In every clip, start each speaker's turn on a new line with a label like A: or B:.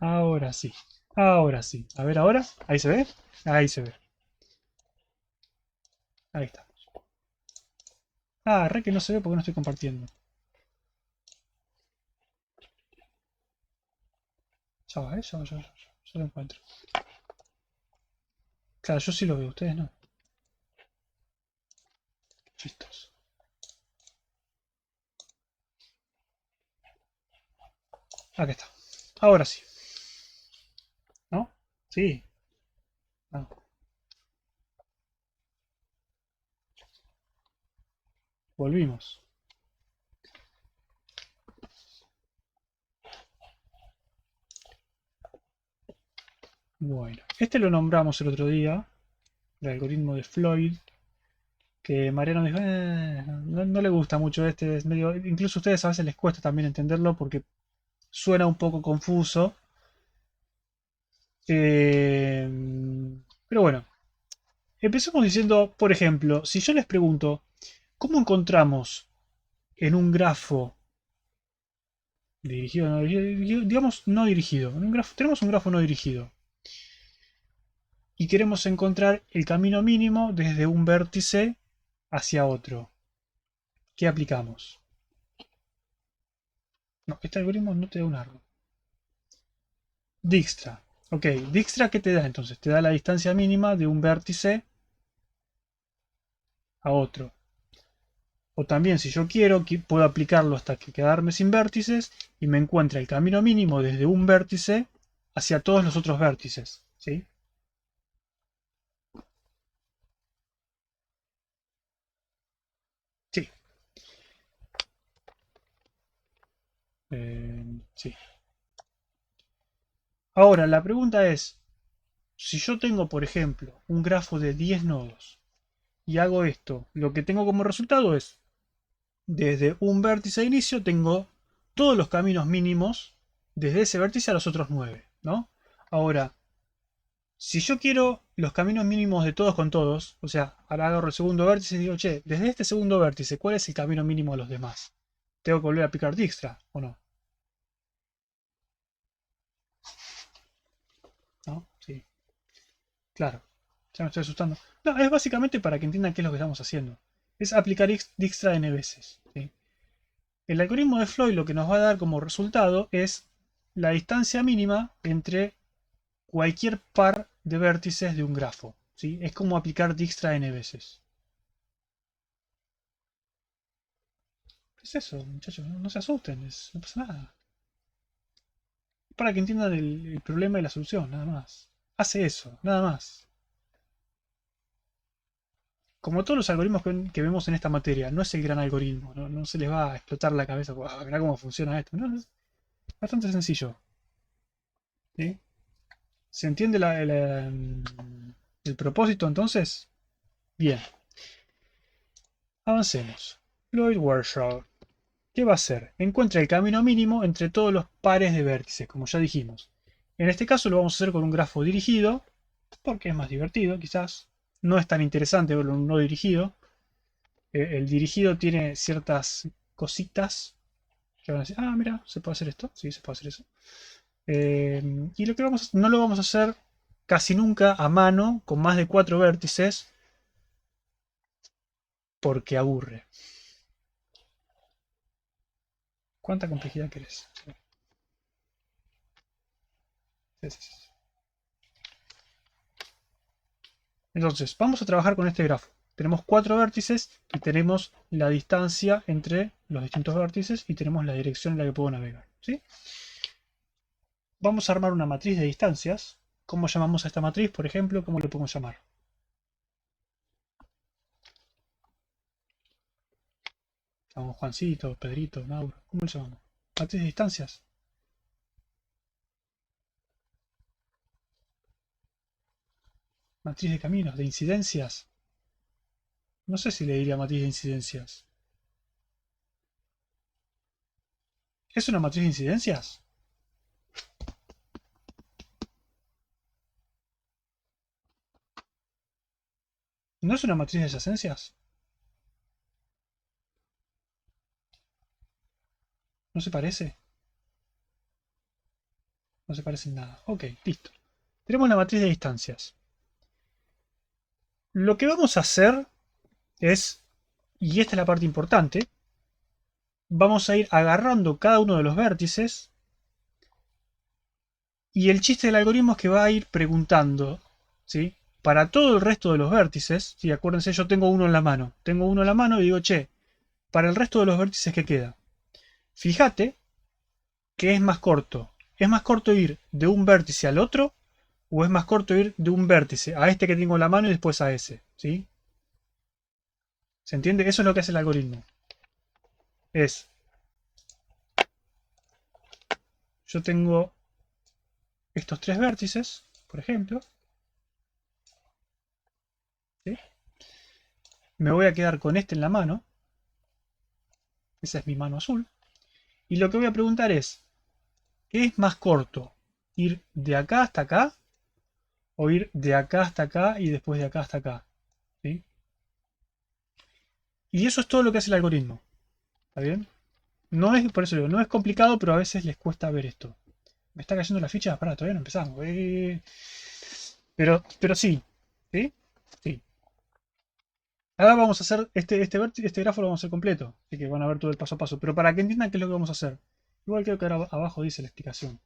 A: Ahora sí. Ahora sí. A ver ahora. Ahí se ve. Ahí se ve. Ahí está. Ah, re que no se ve porque no estoy compartiendo. Ya va, ya lo encuentro. Claro, yo sí lo veo, ustedes no. Chistos. Acá está. Ahora sí. ¿No? Sí. No. Volvimos. Bueno. Este lo nombramos el otro día. El algoritmo de Floyd. Que Mariano dijo, no le gusta mucho este. Es medio, incluso a ustedes a veces les cuesta también entenderlo porque suena un poco confuso. Eh, pero bueno. Empecemos diciendo, por ejemplo, si yo les pregunto, ¿cómo encontramos en un grafo dirigido, no dirigido, digamos no dirigido, en un grafo, tenemos un grafo no dirigido y queremos encontrar el camino mínimo desde un vértice hacia otro? ¿Qué aplicamos? No, este algoritmo no te da un árbol. Dijkstra. Ok, Dijkstra, ¿qué te da entonces? Te da la distancia mínima de un vértice a otro. O también, si yo quiero, puedo aplicarlo hasta que quedarme sin vértices y me encuentra el camino mínimo desde un vértice hacia todos los otros vértices. ¿Sí? Sí. Sí. Ahora, la pregunta es, si yo tengo, por ejemplo, un grafo de 10 nodos y hago esto, lo que tengo como resultado es, desde un vértice de inicio tengo todos los caminos mínimos desde ese vértice a los otros 9, ¿no? Ahora, si yo quiero los caminos mínimos de todos con todos, o sea, ahora agarro el segundo vértice y digo, che, desde este segundo vértice, ¿cuál es el camino mínimo a los demás? ¿Tengo que volver a picar Dijkstra o no? ¿No? Sí, claro. Ya me estoy asustando. No, es básicamente para que entiendan qué es lo que estamos haciendo. Es aplicar Dijkstra n veces. ¿Sí? El algoritmo de Floyd lo que nos va a dar como resultado es la distancia mínima entre cualquier par de vértices de un grafo. ¿Sí? Es como aplicar Dijkstra n veces. ¿Qué es eso, muchachos? No, no se asusten, no pasa nada. Para que entiendan el problema y la solución, nada más. Hace eso, nada más. Como todos los algoritmos que vemos en esta materia, no es el gran algoritmo, no se les va a explotar la cabeza, "Guau, mirá cómo funciona esto". No, es bastante sencillo. ¿Sí? ¿Se entiende el propósito entonces? Bien, avancemos. Floyd Warshall, ¿qué va a hacer? Encuentra el camino mínimo entre todos los pares de vértices, como ya dijimos. En este caso lo vamos a hacer con un grafo dirigido, porque es más divertido, quizás. No es tan interesante verlo en un no dirigido. El dirigido tiene ciertas cositas que van a decir, ah, mira, se puede hacer esto. Sí, se puede hacer eso. Y lo que no lo vamos a hacer casi nunca a mano, con más de 4 vértices, porque aburre. ¿Cuánta complejidad querés? Sí, sí, sí. Entonces, vamos a trabajar con este grafo. Tenemos 4 vértices y tenemos la distancia entre los distintos vértices y tenemos la dirección en la que puedo navegar. ¿Sí? Vamos a armar una matriz de distancias. ¿Cómo llamamos a esta matriz, por ejemplo? ¿Cómo le podemos llamar? Llamamos Juancito, Pedrito, Mauro. ¿Cómo le llamamos? Matriz de distancias. Matriz de caminos, de incidencias. No sé si le diría matriz de incidencias. ¿Es una matriz de incidencias? ¿No es una matriz de adyacencias? ¿No se parece? No se parecen nada. Ok, listo. Tenemos la matriz de distancias. Lo que vamos a hacer es, y esta es la parte importante, vamos a ir agarrando cada uno de los vértices. Y el chiste del algoritmo es que va a ir preguntando, ¿sí? Para todo el resto de los vértices, ¿sí? Acuérdense, yo tengo uno en la mano. Tengo uno en la mano y digo, che, para el resto de los vértices que queda, fíjate que es más corto. ¿Es más corto ir de un vértice al otro? ¿O es más corto ir de un vértice a este que tengo en la mano y después a ese? ¿Sí? ¿Se entiende? Eso es lo que hace el algoritmo. Yo tengo estos tres vértices, por ejemplo. ¿Sí? Me voy a quedar con este en la mano. Esa es mi mano azul. Y lo que voy a preguntar es, ¿qué es más corto? ¿Ir de acá hasta acá? ¿O ir de acá hasta acá y después de acá hasta acá? ¿Sí? Y eso es todo lo que hace el algoritmo. ¿Está bien? No es, por eso digo, no es complicado, pero a veces les cuesta ver esto. ¿Me está cayendo la ficha? Pará, todavía no empezamos. Pero sí. ¿Sí? Sí. Ahora vamos a hacer este grafo lo vamos a hacer completo. Así que van a ver todo el paso a paso. Pero para que entiendan qué es lo que vamos a hacer. Igual creo que ahora abajo dice la explicación.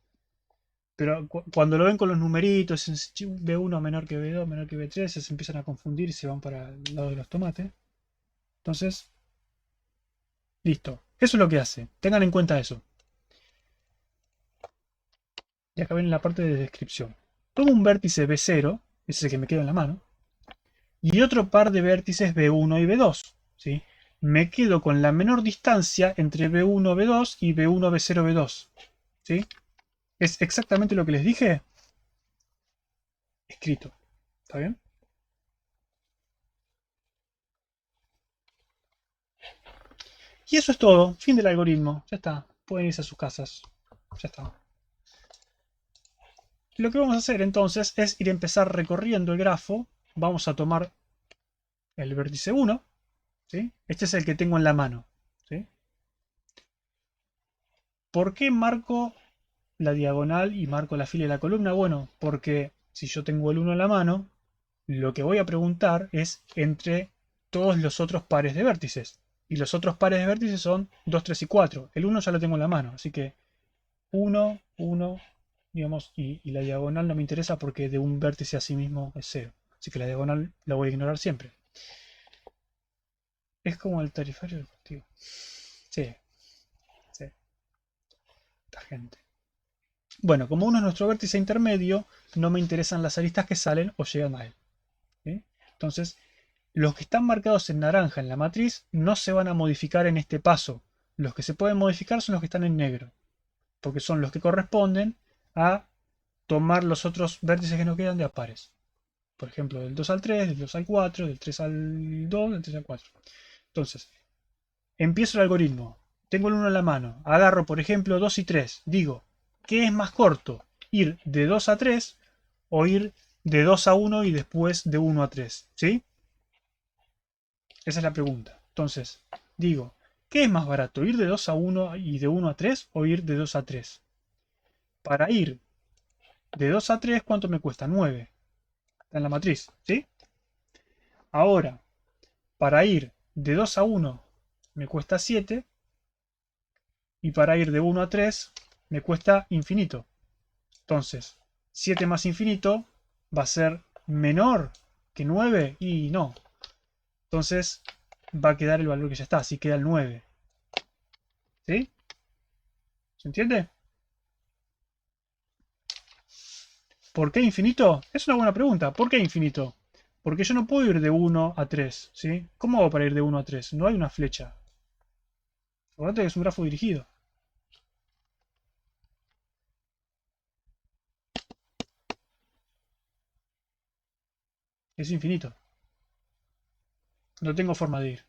A: Pero cuando lo ven con los numeritos, B1 menor que B2, menor que B3, se empiezan a confundir y se van para el lado de los tomates. Entonces, listo. Eso es lo que hace. Tengan en cuenta eso. Y acá ven la parte de descripción. Tomo un vértice B0, ese es el que me queda en la mano, y otro par de vértices B1 y B2. ¿Sí? Me quedo con la menor distancia entre B1, B2 y B1, B0, B2. ¿Sí? Es exactamente lo que les dije escrito. ¿Está bien? Y eso es todo. Fin del algoritmo. Ya está. Pueden irse a sus casas. Ya está. Lo que vamos a hacer entonces es ir a empezar recorriendo el grafo. Vamos a tomar el vértice 1. ¿Sí? Este es el que tengo en la mano. ¿Sí? ¿Por qué marco la diagonal y marco la fila y la columna? Bueno, porque si yo tengo el 1 en la mano, lo que voy a preguntar es entre todos los otros pares de vértices. Y los otros pares de vértices son 2, 3 y 4. El 1 ya lo tengo en la mano, así que 1, 1, digamos, y la diagonal no me interesa porque de un vértice a sí mismo es 0. Así que la diagonal la voy a ignorar siempre. Es como el tarifario del cultivo. Sí, sí, esta gente. Bueno, como uno es nuestro vértice intermedio, no me interesan las aristas que salen o llegan a él. ¿Sí? Entonces, los que están marcados en naranja en la matriz no se van a modificar en este paso. Los que se pueden modificar son los que están en negro, porque son los que corresponden a tomar los otros vértices que nos quedan de a pares. Por ejemplo, del 2 al 3, del 2 al 4, del 3 al 2, del 3 al 4. Entonces, empiezo el algoritmo. Tengo el 1 en la mano. Agarro, por ejemplo, 2 y 3. Digo, ¿qué es más corto? ¿Ir de 2 a 3 o ir de 2 a 1 y después de 1 a 3? ¿Sí? Esa es la pregunta. Entonces, digo, ¿qué es más barato? ¿Ir de 2 a 1 y de 1 a 3 o ir de 2 a 3? Para ir de 2 a 3, ¿cuánto me cuesta? 9. Está en la matriz, ¿sí? Ahora, para ir de 2 a 1 me cuesta 7 y para ir de 1 a 3 me cuesta infinito. Entonces, 7 más infinito va a ser menor que 9 y no. Entonces, va a quedar el valor que ya está, así queda el 9. ¿Sí? ¿Se entiende? ¿Por qué infinito? Es una buena pregunta. ¿Por qué infinito? Porque yo no puedo ir de 1 a 3, ¿sí? ¿Cómo hago para ir de 1 a 3? No hay una flecha. Acuérdate que es un grafo dirigido. Es infinito. No tengo forma de ir.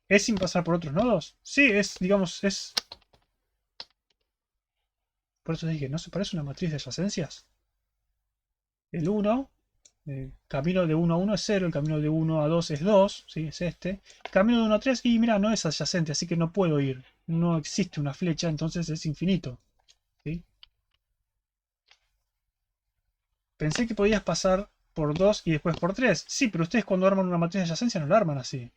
A: ¿Es sin pasar por otros nodos? Sí, es, digamos, es... Por eso dije, ¿no se parece una matriz de adyacencias? El 1, el camino de 1 a 1 es 0, el camino de 1 a 2 es 2, ¿sí? Es este. El camino de 1 a 3, y mira, no es adyacente, así que no puedo ir. No existe una flecha, entonces es infinito. ¿Sí? Pensé que podías pasar por 2 y después por 3. Sí, pero ustedes cuando arman una matriz de adyacencia no la arman así.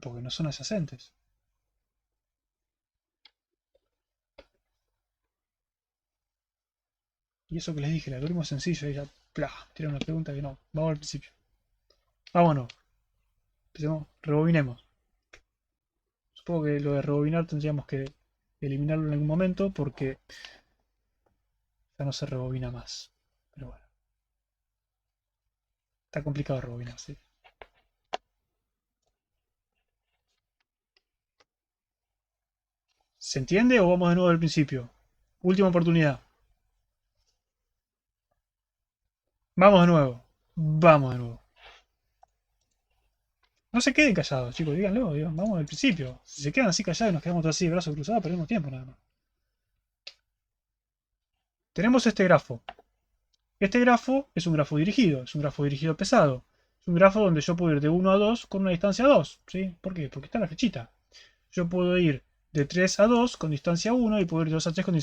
A: Porque no son adyacentes. Y eso que les dije, el algoritmo es sencillo. Y ya, ¡plá! Tira una pregunta que no. Vamos al principio. Vámonos. Empecemos. Rebobinemos. Supongo que lo de rebobinar tendríamos que eliminarlo en algún momento porque ya no se rebobina más. Pero bueno. Está complicado rebobinar, sí. ¿Se entiende o vamos de nuevo al principio? Última oportunidad. Vamos de nuevo. Vamos de nuevo. No se queden callados, chicos, díganlo, vamos al principio. Si se quedan así callados y nos quedamos todos así de brazos cruzados, perdemos tiempo nada más. Tenemos este grafo. Este grafo es un grafo dirigido, es un grafo dirigido pesado. Es un grafo donde yo puedo ir de 1 a 2 con una distancia 2. ¿Sí? ¿Por qué? Porque está la flechita. Yo puedo ir de 3 a 2 con distancia 1 y puedo ir de 2 a 3 con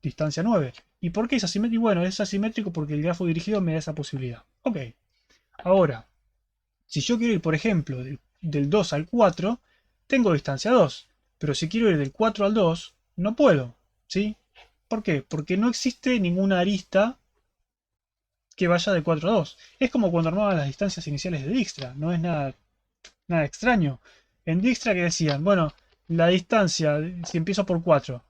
A: distancia 9. ¿Y por qué es asimétrico? Bueno, es asimétrico porque el grafo dirigido me da esa posibilidad. Ok. Ahora, si yo quiero ir, por ejemplo, del 2 al 4, tengo distancia 2. Pero si quiero ir del 4 al 2, no puedo. ¿Sí? ¿Por qué? Porque no existe ninguna arista que vaya de 4 a 2. Es como cuando armaban las distancias iniciales de Dijkstra. No es nada extraño. En Dijkstra que decían, bueno, la distancia, si empiezo por 4,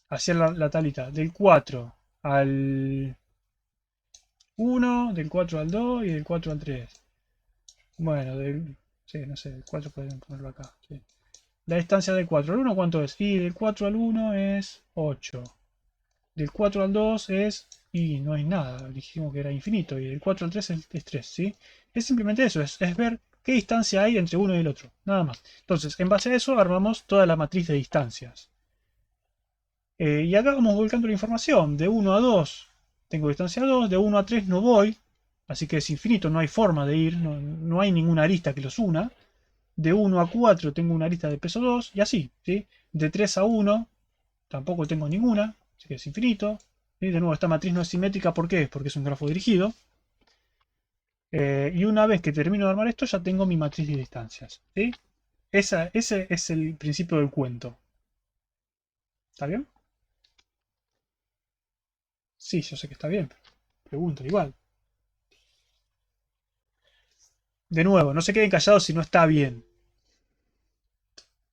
A: hacía la tablita, del 4 al 1, del 4 al 2 y del 4 al 3. Bueno, sí, no sé, el 4 pueden ponerlo acá. Sí. La distancia del 4 al 1, ¿cuánto es? Y del 4 al 1 es 8. Del 4 al 2 es... Y no hay nada, dijimos que era infinito. Y del 4 al 3 es 3, ¿sí? Es simplemente eso, es ver qué distancia hay entre uno y el otro. Nada más. Entonces, en base a eso armamos toda la matriz de distancias. Y acá vamos volcando la información. De 1 a 2 tengo distancia 2, de 1 a 3 no voy. Así que es infinito, no hay forma de ir, no hay ninguna arista que los una. De 1 a 4 tengo una arista de peso 2 y así, ¿sí? De 3 a 1 tampoco tengo ninguna, así que es infinito. Y de nuevo, esta matriz no es simétrica, ¿por qué? Porque es un grafo dirigido. Y una vez que termino de armar esto, ya tengo mi matriz de distancias. ¿Sí? Ese es el principio del cuento. ¿Está bien? Sí, yo sé que está bien, pero pregunto igual. De nuevo, no se queden callados si no está bien.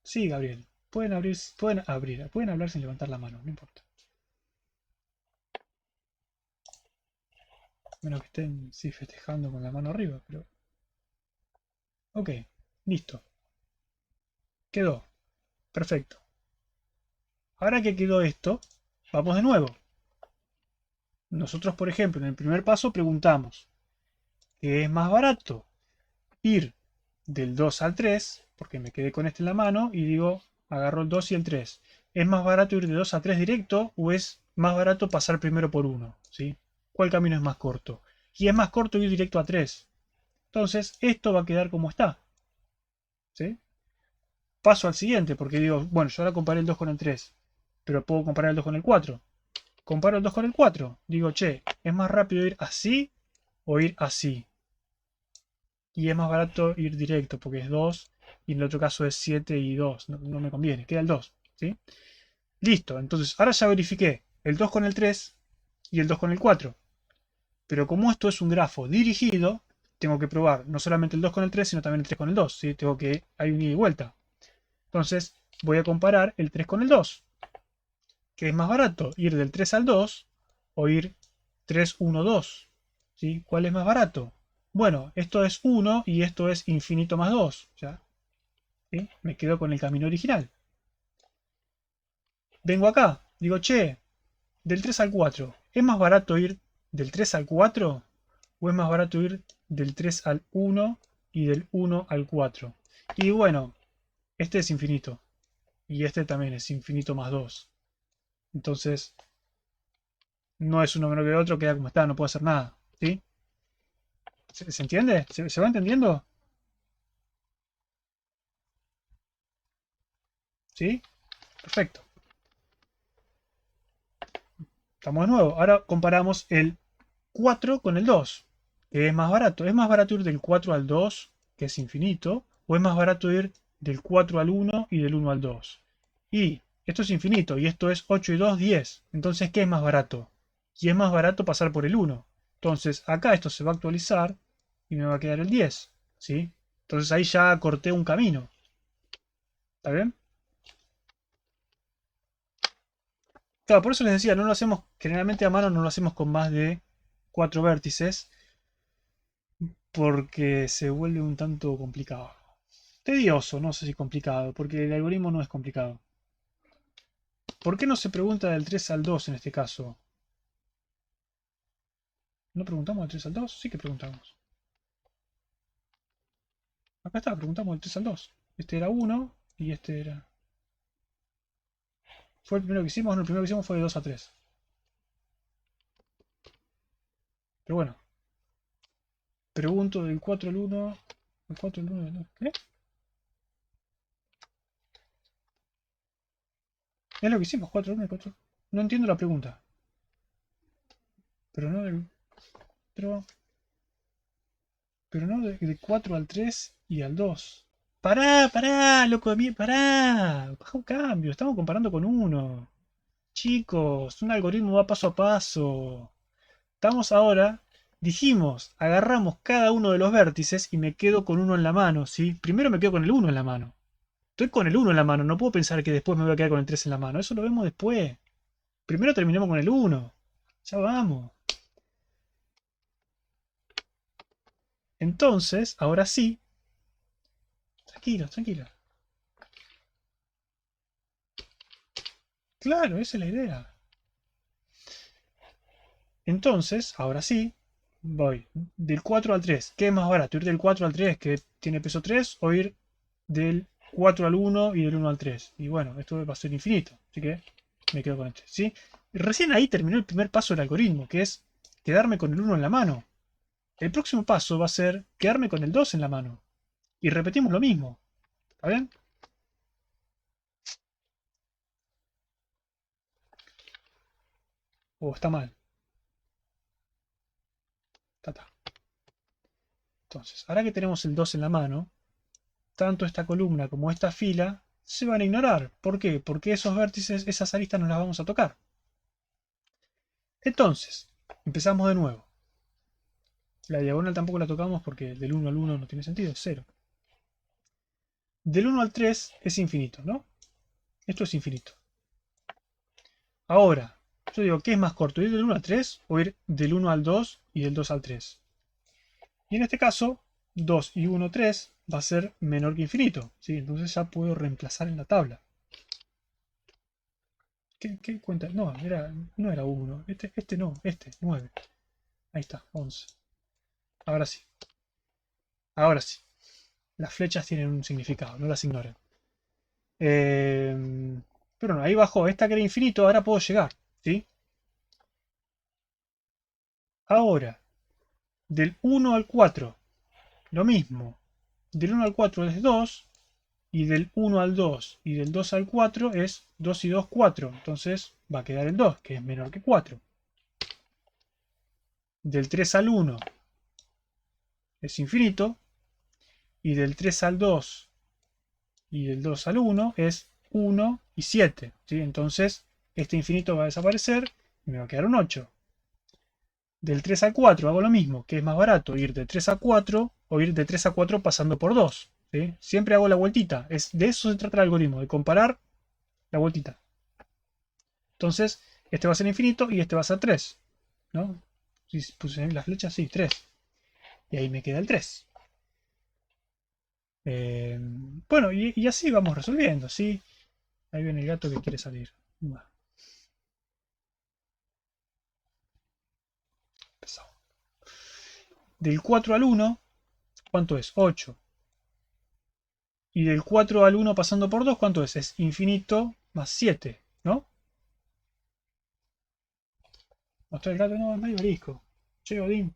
A: Sí, Gabriel. Pueden hablar sin levantar la mano, no importa. Menos que estén, sí, festejando con la mano arriba, pero... Ok, listo. Quedó. Perfecto. Ahora que quedó esto, vamos de nuevo. Nosotros, por ejemplo, en el primer paso preguntamos, ¿qué es más barato? Ir del 2 al 3, porque me quedé con este en la mano, y digo, agarro el 2 y el 3. ¿Es más barato ir de 2 a 3 directo o es más barato pasar primero por 1? ¿Sí? ¿Cuál camino es más corto? Y es más corto ir directo a 3. Entonces, esto va a quedar como está. ¿Sí? Paso al siguiente, porque digo, bueno, yo ahora comparé el 2 con el 3, pero puedo comparar el 2 con el 4. Comparo el 2 con el 4. Digo, che, ¿es más rápido ir así o ir así? Y es más barato ir directo porque es 2 y en el otro caso es 7 y 2. No me conviene, queda el 2. ¿Sí? Listo, entonces ahora ya verifiqué el 2 con el 3 y el 2 con el 4. Pero como esto es un grafo dirigido, tengo que probar no solamente el 2 con el 3, sino también el 3 con el 2. ¿Sí? Hay un ida y vuelta. Entonces voy a comparar el 3 con el 2. ¿Qué es más barato? ¿Ir del 3 al 2 o ir 3, 1, 2? ¿Sí? ¿Cuál es más barato? Bueno, esto es 1 y esto es infinito más 2. ¿Ya? ¿Sí? Me quedo con el camino original. Vengo acá, digo, che, del 3 al 4, ¿es más barato ir del 3 al 4 o es más barato ir del 3 al 1 y del 1 al 4? Y bueno, este es infinito y este también es infinito más 2. Entonces, no es uno menor que el otro, queda como está, no puedo hacer nada. ¿Sí? ¿Se entiende? ¿Se va entendiendo? ¿Sí? Perfecto. Estamos de nuevo. Ahora comparamos el 4 con el 2, que es más barato. ¿Es más barato ir del 4 al 2, que es infinito? ¿O es más barato ir del 4 al 1 y del 1 al 2? Y esto es infinito y esto es 8 y 2, 10. Entonces, ¿qué es más barato? Y es más barato pasar por el 1. Entonces, acá esto se va a actualizar y me va a quedar el 10. ¿Sí? Entonces ahí ya corté un camino. ¿Está bien? Claro, por eso les decía, no lo hacemos, generalmente a mano no lo hacemos con más de 4 vértices, porque se vuelve un tanto complicado. Tedioso, no sé si complicado, porque el algoritmo no es complicado. ¿Por qué no se pregunta del 3 al 2 en este caso? ¿No preguntamos del 3 al 2? Sí que preguntamos. Acá está, preguntamos del 3 al 2. Este era 1 y este era... ¿Fue el primero que hicimos? No, el primero que hicimos fue de 2 a 3. Pero bueno, pregunto del 4 al 1. ¿El 4 al 1 del 2? ¿Qué? Es lo que hicimos, 4 al 1 y 4. No entiendo la pregunta. Pero no del... Pero no de 4 al 3 y al 2. Pará, pará, loco de mí, pará. Baja un cambio, estamos comparando con uno. Chicos, un algoritmo va paso a paso. Estamos ahora, dijimos, agarramos cada uno de los vértices y me quedo con uno en la mano, ¿sí? Primero me quedo con el uno en la mano. Estoy con el uno en la mano, no puedo pensar que después me voy a quedar con el 3 en la mano. Eso lo vemos después. Primero terminemos con el uno. Ya vamos. Entonces, ahora sí. Tranquilo, tranquilo. Claro, esa es la idea. Entonces, ahora sí, voy del 4 al 3. ¿Qué es más barato? ¿Ir del 4 al 3, que tiene peso 3, o ir del 4 al 1 y del 1 al 3? Y bueno, esto va a ser infinito, así que me quedo con este, ¿sí? Recién ahí terminó el primer paso del algoritmo, que es quedarme con el 1 en la mano. El próximo paso va a ser quedarme con el 2 en la mano. Y repetimos lo mismo, ¿está bien? O está mal. Ta, ta. Entonces, ahora que tenemos el 2 en la mano, tanto esta columna como esta fila se van a ignorar. ¿Por qué? Porque esos vértices, esas aristas no las vamos a tocar. Entonces, empezamos de nuevo. La diagonal tampoco la tocamos porque del 1 al 1 no tiene sentido, es 0. Del 1 al 3 es infinito, ¿no? Esto es infinito. Ahora, yo digo, ¿qué es más corto? ¿Ir del 1 al 3 o ir del 1 al 2 y del 2 al 3? Y en este caso, 2 y 1, 3 va a ser menor que infinito, ¿sí? Entonces ya puedo reemplazar en la tabla. ¿Qué cuenta? No era 1. Este no, este, 9. Ahí está, 11. Ahora sí. Ahora sí. Las flechas tienen un significado, no las ignoren. Pero no, ahí bajó. Esta que era infinito, ahora puedo llegar. ¿Sí? Ahora, del 1 al 4, lo mismo. Del 1 al 4 es 2. Y del 1 al 2 y del 2 al 4 es 2 y 2, 4. Entonces va a quedar el 2, que es menor que 4. Del 3 al 1 es infinito. Y del 3 al 2 y del 2 al 1 es 1 y 7. ¿Sí? Entonces este infinito va a desaparecer y me va a quedar un 8. Del 3 al 4 hago lo mismo, que es más barato ir de 3 a 4 o ir de 3 a 4 pasando por 2. ¿Sí? Siempre hago la vueltita. De eso se trata el algoritmo, de comparar la vueltita. Entonces, este va a ser infinito y este va a ser 3. ¿No? Si puse las flechas, sí, 3. Y ahí me queda el 3. Bueno, y así vamos resolviendo, ¿sí? Ahí viene el gato que quiere salir. Va, empezamos. Del 4 al 1, ¿cuánto es? 8. Y del 4 al 1 pasando por 2, ¿cuánto es? Es infinito más 7, ¿no? Mostrar el gato, no, es medio arisco. Che, Odín.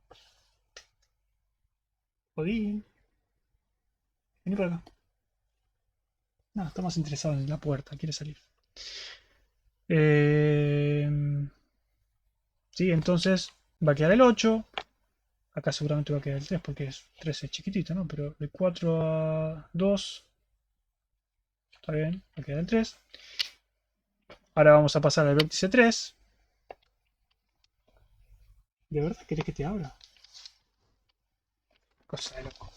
A: Odín. Vení por acá. No, está más interesado en la puerta, quiere salir. Sí, entonces va a quedar el 8. Acá seguramente va a quedar el 3 porque 3 es chiquitito, ¿no? Pero de 4 a 2, está bien, va a quedar el 3. Ahora vamos a pasar al vértice 3. ¿De verdad querés que te abra? Cosa de loco.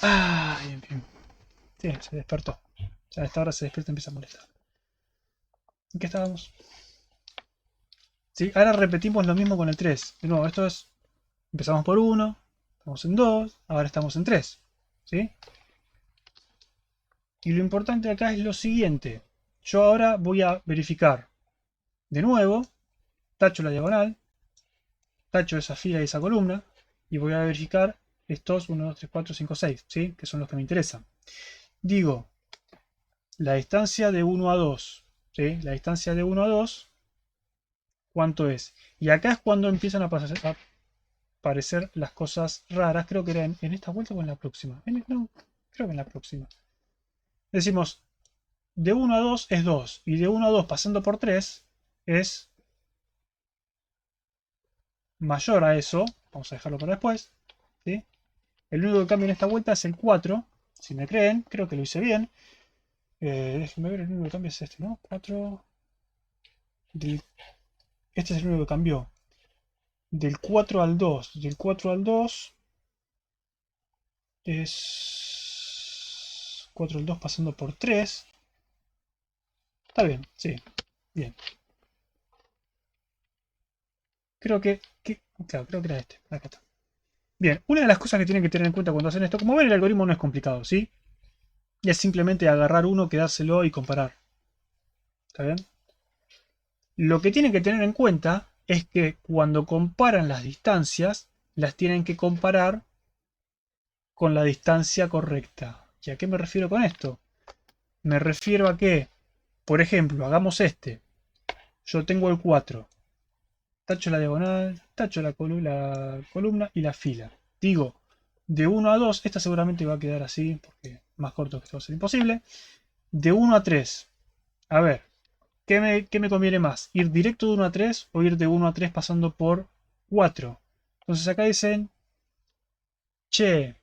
A: Ah, bien, bien. Sí, se despertó. Ya a esta hora se despierta y empieza a molestar. ¿En qué estábamos? Sí, ahora repetimos lo mismo con el 3. De nuevo, esto es... Empezamos por 1, estamos en 2, ahora estamos en 3. ¿Sí? Y lo importante acá es lo siguiente. Yo ahora voy a verificar de nuevo, tacho la diagonal, tacho esa fila y esa columna, y voy a verificar estos 1, 2, 3, 4, 5, 6, ¿sí? Que son los que me interesan. Digo, la distancia de 1 a 2, ¿sí? La distancia de 1 a 2, ¿cuánto es? Y acá es cuando empiezan a aparecer las cosas raras. Creo que era en esta vuelta o en la próxima. No, creo que en la próxima. Decimos, de 1 a 2 es 2. Y de 1 a 2 pasando por 3 es mayor a eso. Vamos a dejarlo para después. ¿Sí? El único que cambia en esta vuelta es el 4. Si me creen, creo que lo hice bien. Déjenme ver, el único que cambia es este, ¿no? 4. Este es el único que cambió. Del 4 al 2. Del 4 al 2 es 4 al 2 pasando por 3. Está bien, sí. Bien. Claro, creo que era este. Acá está. Bien, una de las cosas que tienen que tener en cuenta cuando hacen esto, como ven, el algoritmo no es complicado, ¿sí? Y es simplemente agarrar uno, quedárselo y comparar. ¿Está bien? Lo que tienen que tener en cuenta es que cuando comparan las distancias, las tienen que comparar con la distancia correcta. ¿Y a qué me refiero con esto? Me refiero a que, por ejemplo, hagamos este. Yo tengo el 4. Tacho la diagonal, tacho la columna y la fila. Digo, de 1 a 2, esta seguramente va a quedar así, porque más corto que esto va a ser imposible. De 1 a 3, a ver, ¿qué me conviene más? ¿Ir directo de 1 a 3 o ir de 1 a 3 pasando por 4? Entonces acá dicen, che,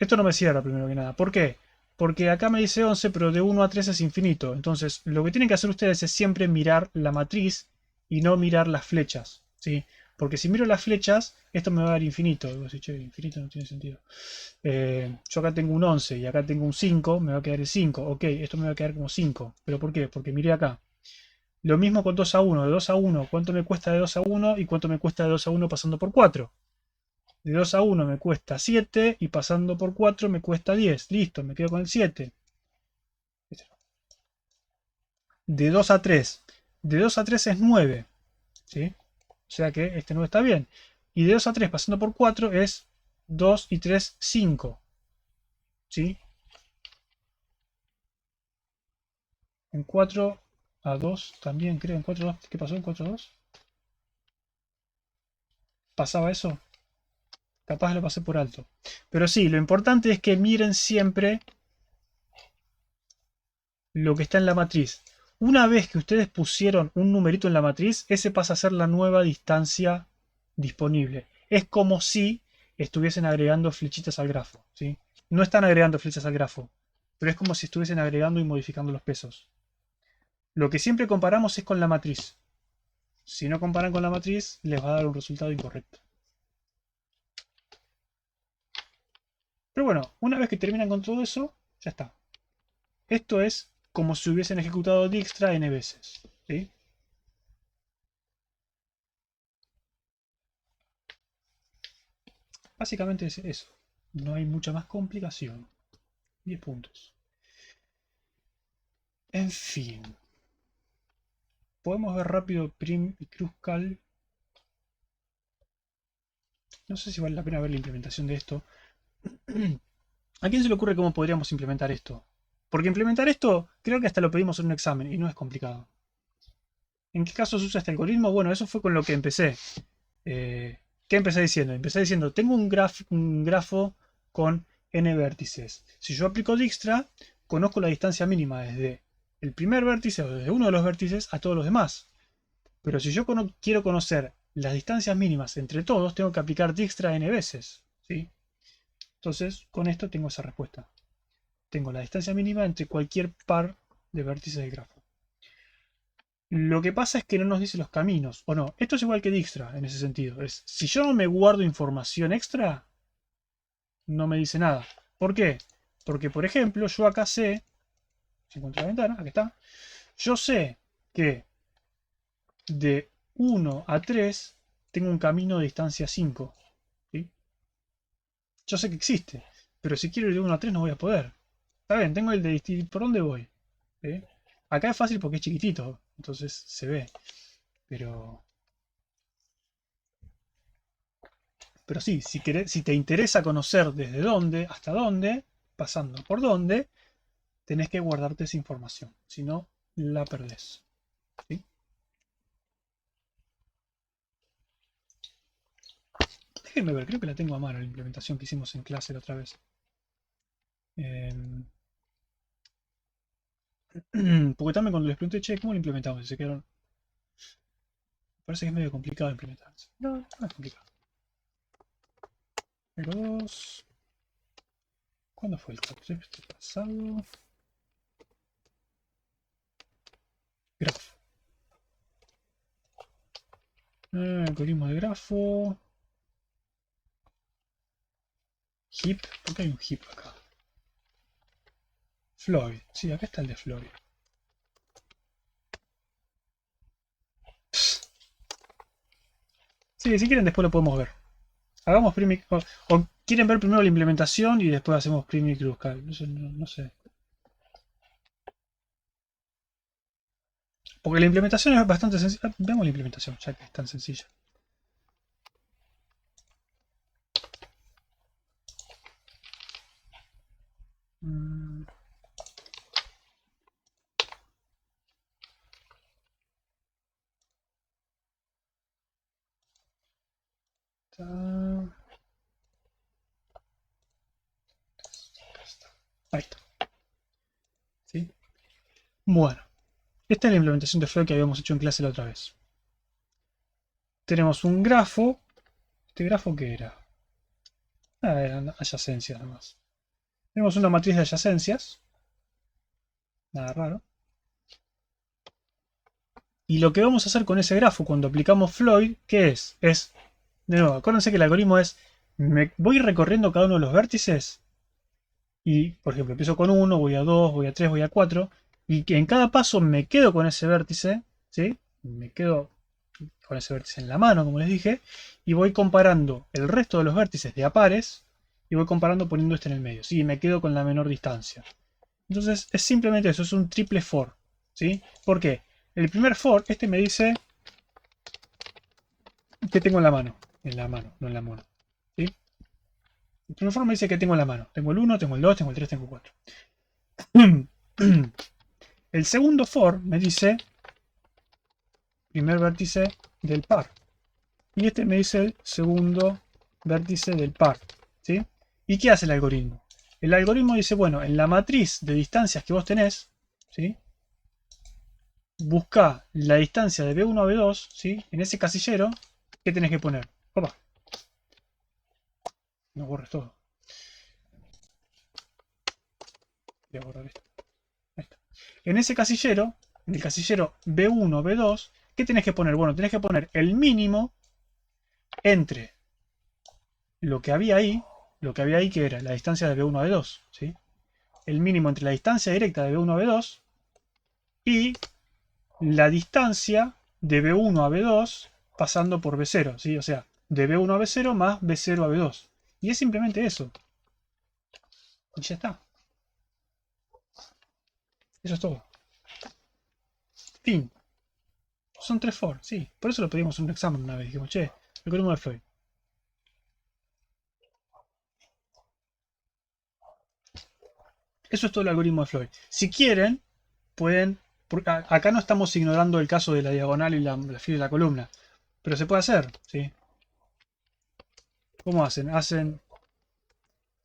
A: esto no me cierra primero que nada. ¿Por qué? Porque acá me dice 11, pero de 1 a 3 es infinito. Entonces, lo que tienen que hacer ustedes es siempre mirar la matriz y no mirar las flechas, ¿sí? Porque si miro las flechas, esto me va a dar infinito. Digo, che, infinito no tiene sentido. Yo acá tengo un 11 y acá tengo un 5, me va a quedar el 5. Ok, esto me va a quedar como 5. ¿Pero por qué? Porque miré acá. Lo mismo con 2 a 1. De 2 a 1, ¿cuánto me cuesta de 2 a 1 y cuánto me cuesta de 2 a 1 pasando por 4? De 2 a 1 me cuesta 7 y pasando por 4 me cuesta 10. Listo, me quedo con el 7. De 2 a 3. De 2 a 3 es 9. ¿Sí? O sea que este 9 está bien. Y de 2 a 3 pasando por 4 es 2 y 3, 5. ¿Sí? En 4 a 2 también creo. En 4 a 2, ¿qué pasó en 4 a 2? ¿Pasaba eso? Capaz lo pasé por alto. Pero sí, lo importante es que miren siempre lo que está en la matriz. Una vez que ustedes pusieron un numerito en la matriz, ese pasa a ser la nueva distancia disponible. Es como si estuviesen agregando flechitas al grafo, ¿sí? No están agregando flechas al grafo, pero es como si estuviesen agregando y modificando los pesos. Lo que siempre comparamos es con la matriz. Si no comparan con la matriz, les va a dar un resultado incorrecto. Pero bueno, una vez que terminan con todo eso, ya está. Esto es como si hubiesen ejecutado Dijkstra n veces, ¿sí? Básicamente es eso. No hay mucha más complicación. 10 puntos. En fin. Podemos ver rápido Prim y Kruskal. No sé si vale la pena ver la implementación de esto. ¿A quién se le ocurre cómo podríamos implementar esto? Porque implementar esto creo que hasta lo pedimos en un examen y no es complicado. ¿En qué caso se usa este algoritmo? Bueno, eso fue con lo que empecé. ¿Qué empecé diciendo? Empecé diciendo, tengo un grafo con n vértices. Si yo aplico Dijkstra, conozco la distancia mínima desde el primer vértice o desde uno de los vértices a todos los demás. Pero si yo quiero conocer las distancias mínimas entre todos, tengo que aplicar Dijkstra n veces. ¿Sí? Entonces, con esto tengo esa respuesta. Tengo la distancia mínima entre cualquier par de vértices del grafo. Lo que pasa es que no nos dice los caminos, o no. Esto es igual que Dijkstra en ese sentido. Si yo no me guardo información extra, no me dice nada. ¿Por qué? Porque, por ejemplo, yo acá sé, si encuentro la ventana, aquí está, yo sé que de 1 a 3 tengo un camino de distancia 5. ¿Sí? Yo sé que existe, pero si quiero ir de 1 a 3 no voy a poder. Está bien, tengo el de distinto. ¿Por dónde voy? ¿Sí? Acá es fácil porque es chiquitito, entonces se ve. Pero sí, si te interesa conocer desde dónde hasta dónde, pasando por dónde, tenés que guardarte esa información. Si no, la perdés. ¿Sí? Déjenme ver, creo que la tengo a mano la implementación que hicimos en clase la otra vez. Porque también cuando les pregunté, che, ¿cómo lo implementamos? Y se quedaron. Parece que es medio complicado implementar. No, no es complicado. Pero 2. ¿Cuándo fue el cuatrimestre pasado? Grafo. Algoritmo de grafo. Heap. ¿Por qué hay un heap acá? Floyd. Sí, acá está el de Floyd. Sí, si quieren después lo podemos ver. Hagamos Primi... O quieren ver primero la implementación y después hacemos Primi y Cruzcal. No, no sé. Porque la implementación es bastante sencilla. Veamos la implementación, ya que es tan sencilla. Mm, Ahí está. ¿Sí? Bueno, esta es la implementación de Flow que habíamos hecho en clase la otra vez. Tenemos un grafo. ¿Este grafo qué era? Eran adyacencias nomás. Tenemos una matriz de adyacencias. Nada raro. Y lo que vamos a hacer con ese grafo cuando aplicamos Floyd, ¿qué es? De nuevo, acuérdense que el algoritmo es, me voy recorriendo cada uno de los vértices y, por ejemplo, empiezo con 1, voy a 2, voy a 3, voy a 4, y que en cada paso me quedo con ese vértice, ¿sí? Me quedo con ese vértice en la mano, como les dije, y voy comparando el resto de los vértices de a pares, y voy comparando poniendo este en el medio, ¿sí? Y me quedo con la menor distancia. Entonces, es simplemente eso, es un triple for, ¿sí? ¿Por qué? El primer for, este me dice que tengo en la mano. En la mano, no en la mano. ¿Sí? El primer for me dice que tengo en la mano. Tengo el 1, tengo el 2, tengo el 3, tengo el 4. El segundo for me dice primer vértice del par. Y este me dice el segundo vértice del par. ¿Sí? ¿Y qué hace el algoritmo? El algoritmo dice, bueno, en la matriz de distancias que vos tenés, ¿sí? Busca la distancia de B1 a B2, ¿sí? En ese casillero, ¿qué tenés que poner? Opa, no borres todo. Voy a borrar esto. Ahí está. En ese casillero, en el casillero B1, B2, ¿qué tenés que poner? Bueno, tenés que poner el mínimo entre lo que había ahí que era la distancia de B1 a B2, ¿sí? El mínimo entre la distancia directa de B1 a B2 y la distancia de B1 a B2 pasando por B0, ¿sí? O sea, de B1 a B0 más B0 a B2. Y es simplemente eso. Y ya está. Eso es todo. Fin. Son 3 for, sí. Por eso lo pedimos en un examen una vez. Dijimos, che, algoritmo de Floyd. Eso es todo el algoritmo de Floyd. Si quieren, pueden Acá no estamos ignorando el caso de la diagonal y la fila de la columna. Pero se puede hacer, ¿sí? ¿Cómo hacen?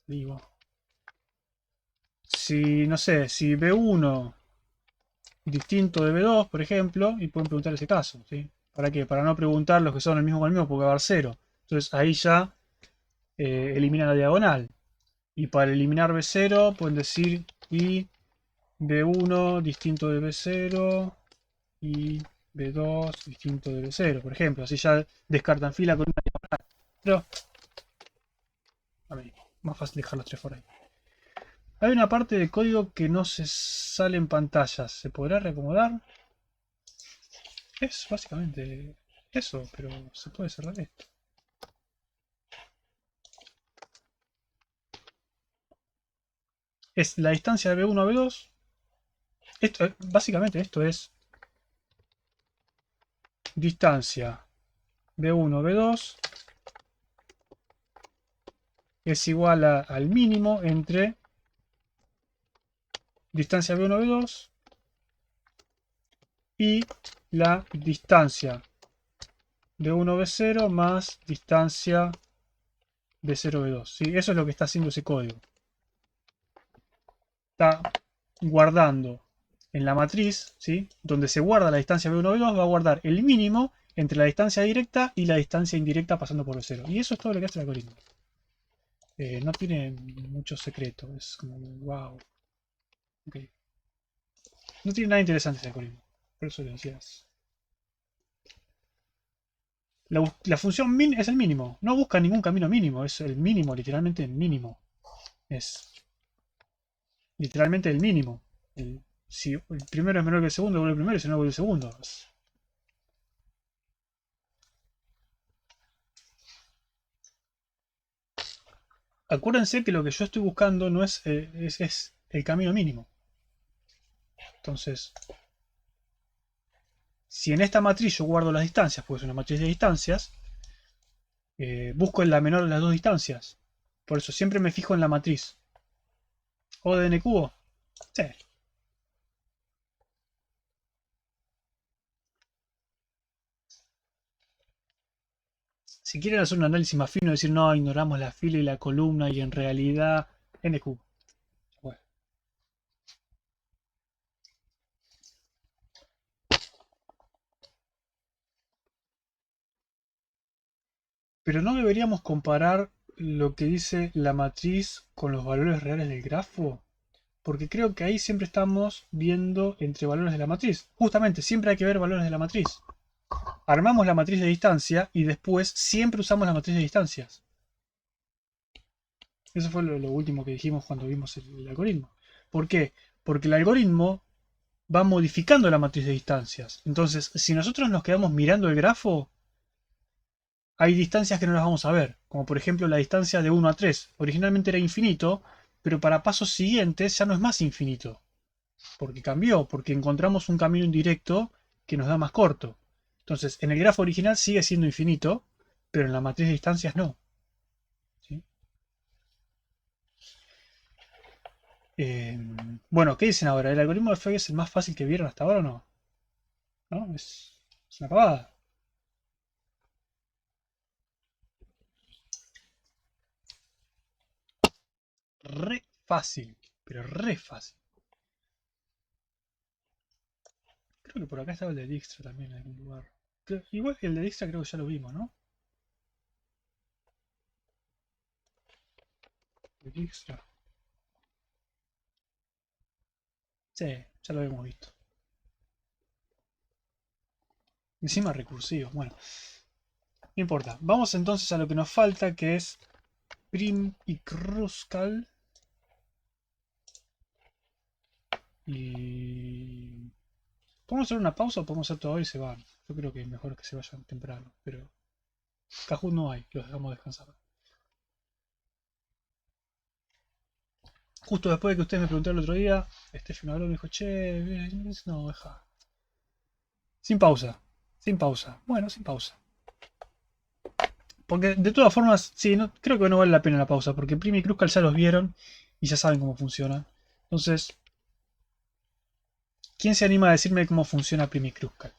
A: Digo, si, no sé, si B1 distinto de B2, por ejemplo, y pueden preguntar ese caso, ¿sí? ¿Para qué? Para no preguntar los que son el mismo con el mismo, porque va a haber cero. Entonces ahí ya eliminan la diagonal. Y para eliminar B0 pueden decir y B1 distinto de B0 y B2 distinto de B0, por ejemplo. Así ya descartan fila con una diagonal. Pero, a ver, más fácil dejar los tres por ahí. Hay una parte del código que no se sale en pantallas. ¿Se podrá reacomodar? Es básicamente eso, pero se puede cerrar esto. Es la distancia de B1 a B2. Esto, básicamente esto es distancia B1 a B2 es igual al mínimo entre distancia B1 a B2 y la distancia B1 a B0 más distancia B0 a B2. ¿Sí? Eso es lo que está haciendo ese código. Está guardando en la matriz, ¿sí? Donde se guarda la distancia B1 a B2, va a guardar el mínimo entre la distancia directa y la distancia indirecta pasando por B0. Y eso es todo lo que hace el algoritmo. No tiene mucho secreto, es como, wow. Okay. No tiene nada interesante ese algoritmo. Por eso le decías. La función min es el mínimo. No busca ningún camino mínimo. Es el mínimo, literalmente el mínimo. Es literalmente el mínimo. Si el primero es menor que el segundo, vuelve el primero y si no, vuelve el segundo. Acuérdense que lo que yo estoy buscando no es el camino mínimo. Entonces, si en esta matriz yo guardo las distancias, porque es una matriz de distancias, busco en la menor de las dos distancias. Por eso siempre me fijo en la matriz. ¿O de n cubo? Sí. Si quieren hacer un análisis más fino, decir no, ignoramos la fila y la columna y en realidad n cubo. Bueno. Pero no deberíamos comparar lo que dice la matriz con los valores reales del grafo. Porque creo que ahí siempre estamos viendo entre valores de la matriz. Justamente, siempre hay que ver valores de la matriz. Armamos la matriz de distancia y después siempre usamos la matriz de distancias. Eso fue lo último que dijimos cuando vimos el algoritmo. ¿Por qué? Porque el algoritmo va modificando la matriz de distancias. Entonces, si nosotros nos quedamos mirando el grafo, hay distancias que no las vamos a ver. Como por ejemplo la distancia de 1 a 3. Originalmente era infinito, pero para pasos siguientes ya no es más infinito. Porque cambió, porque encontramos un camino indirecto que nos da más corto. Entonces, en el grafo original sigue siendo infinito, pero en la matriz de distancias no. ¿Sí? Eh, bueno, ¿qué dicen ahora? ¿El algoritmo de Frege es el más fácil que vieron hasta ahora o no? ¿No? Es una pavada. Re fácil, pero re fácil. Creo que por acá estaba el de Dijkstra también en algún lugar. Igual que el de Dijkstra creo que ya lo vimos, ¿no? El de Dijkstra. Sí, ya lo habíamos visto. Encima recursivo. Bueno, no importa. Vamos entonces a lo que nos falta, que es Prim y Kruskal. Y... ¿Podemos hacer una pausa o podemos hacer todo y se van? Yo creo que es mejor que se vayan temprano, pero Kahoot no hay, los dejamos descansar. Justo después de que ustedes me preguntaron el otro día, Steffi me habló y me dijo, che, no, deja. Sin pausa, sin pausa. Bueno, sin pausa. Porque de todas formas, sí, no, creo que no vale la pena la pausa, porque Primi y Kruskal ya los vieron y ya saben cómo funciona. Entonces, ¿Quién se anima a decirme cómo funciona Primicruscal?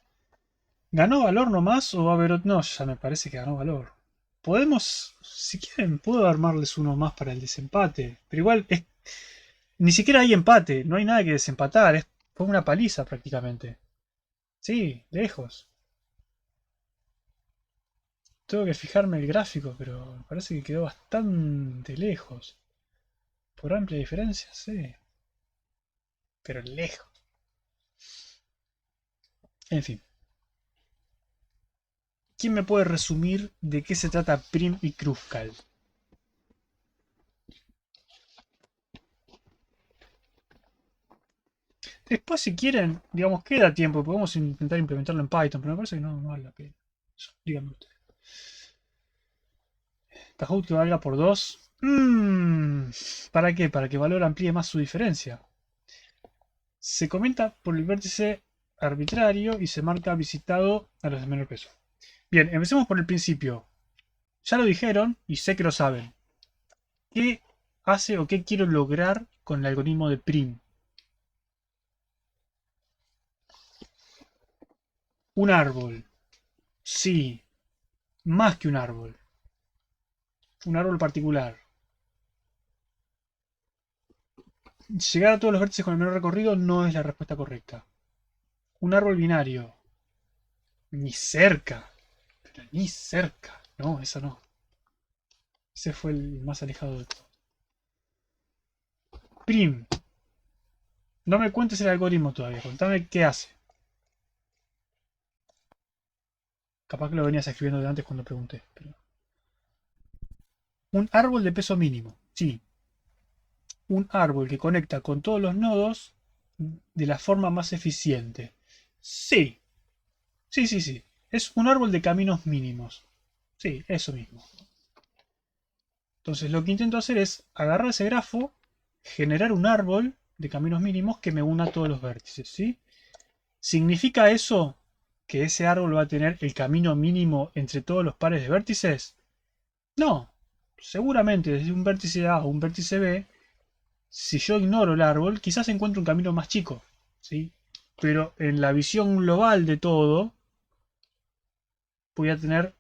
A: ¿Ganó valor nomás o va a haber otro? No, ya me parece que ganó valor. Podemos, si quieren, puedo armarles uno más para el desempate. Pero igual, ni siquiera hay empate. No hay nada que desempatar. Fue una paliza prácticamente. Sí, lejos. Tengo que fijarme el gráfico, pero me parece que quedó bastante lejos. Por amplia diferencia, sí. Pero lejos. En fin. ¿Quién me puede resumir de qué se trata Prim y Kruskal? Después, si quieren, digamos, queda tiempo. Podemos intentar implementarlo en Python, pero me parece que no vale la pena. Díganme ustedes. Kahoot que valga por 2. ¿Para qué? Para que valor amplíe más su diferencia. Se comenta por el vértice arbitrario y se marca visitado a los de menor peso. Bien, empecemos por el principio. Ya lo dijeron y sé que lo saben. ¿Qué hace o qué quiero lograr con el algoritmo de Prim? Un árbol. Sí, más que un árbol. Un árbol particular. Llegar a todos los vértices con el menor recorrido no es la respuesta correcta. Un árbol binario. Ni cerca. Pero ni cerca. No, eso no. Ese fue el más alejado de todo. Prim. No me cuentes el algoritmo todavía. Contame qué hace. Capaz que lo venías escribiendo de antes cuando pregunté. Pero... Un árbol de peso mínimo. Sí. Un árbol que conecta con todos los nodos de la forma más eficiente. Sí. Sí, sí, sí. Es un árbol de caminos mínimos. Sí, eso mismo. Entonces lo que intento hacer es agarrar ese grafo, generar un árbol de caminos mínimos que me una a todos los vértices, ¿sí? ¿Significa eso que ese árbol va a tener el camino mínimo entre todos los pares de vértices? No. Seguramente desde un vértice A a un vértice B, si yo ignoro el árbol, quizás encuentre un camino más chico, ¿sí? Pero en la visión global de todo, voy a tener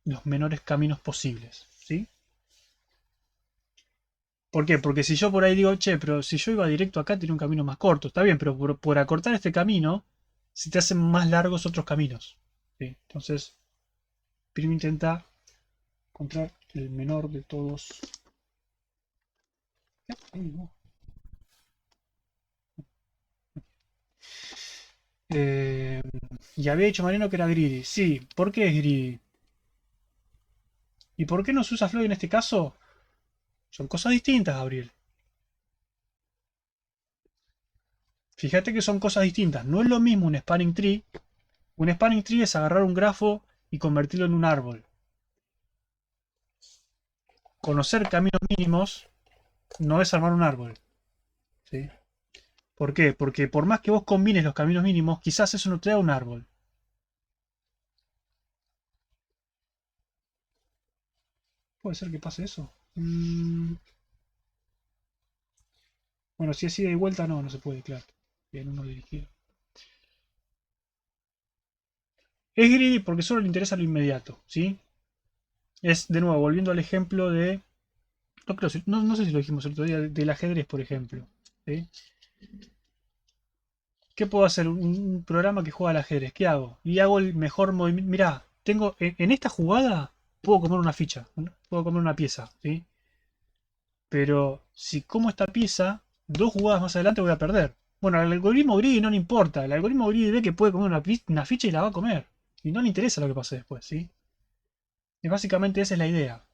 A: los menores caminos posibles, ¿sí? ¿Por qué? Porque si yo por ahí digo, che, pero si yo iba directo acá, tenía un camino más corto. Está bien, pero por acortar este camino, se te hacen más largos otros caminos. ¿Sí? Entonces, primero intenta encontrar el menor de todos. Eh, y había dicho Mariano que era greedy. Sí, ¿por qué es greedy? ¿Y por qué no se usa Floyd en este caso? Son cosas distintas, Gabriel. Fíjate que son cosas distintas. No es lo mismo un spanning tree. Un spanning tree es agarrar un grafo y convertirlo en un árbol. Conocer caminos mínimos no es armar un árbol. ¿Sí? ¿Por qué? Porque por más que vos combines los caminos mínimos, quizás eso no te da un árbol. ¿Puede ser que pase eso? Bueno, si es ida y vuelta, no se puede, claro. Bien, uno dirigido. Es greedy porque solo le interesa lo inmediato, ¿sí? Es, de nuevo, volviendo al ejemplo de... No, creo, no sé si lo dijimos el otro día, del ajedrez, por ejemplo. ¿Sí? ¿Qué puedo hacer? Un programa que juega al ajedrez. ¿Qué hago? Y hago el mejor movimiento. Mirá, tengo en esta jugada puedo comer una ficha, puedo comer una pieza, ¿sí? Pero si como esta pieza, dos jugadas más adelante voy a perder. Bueno, al algoritmo greedy no le importa. El algoritmo greedy ve que puede comer una ficha y la va a comer. Y no le interesa lo que pase después, ¿sí? Y básicamente esa es la idea.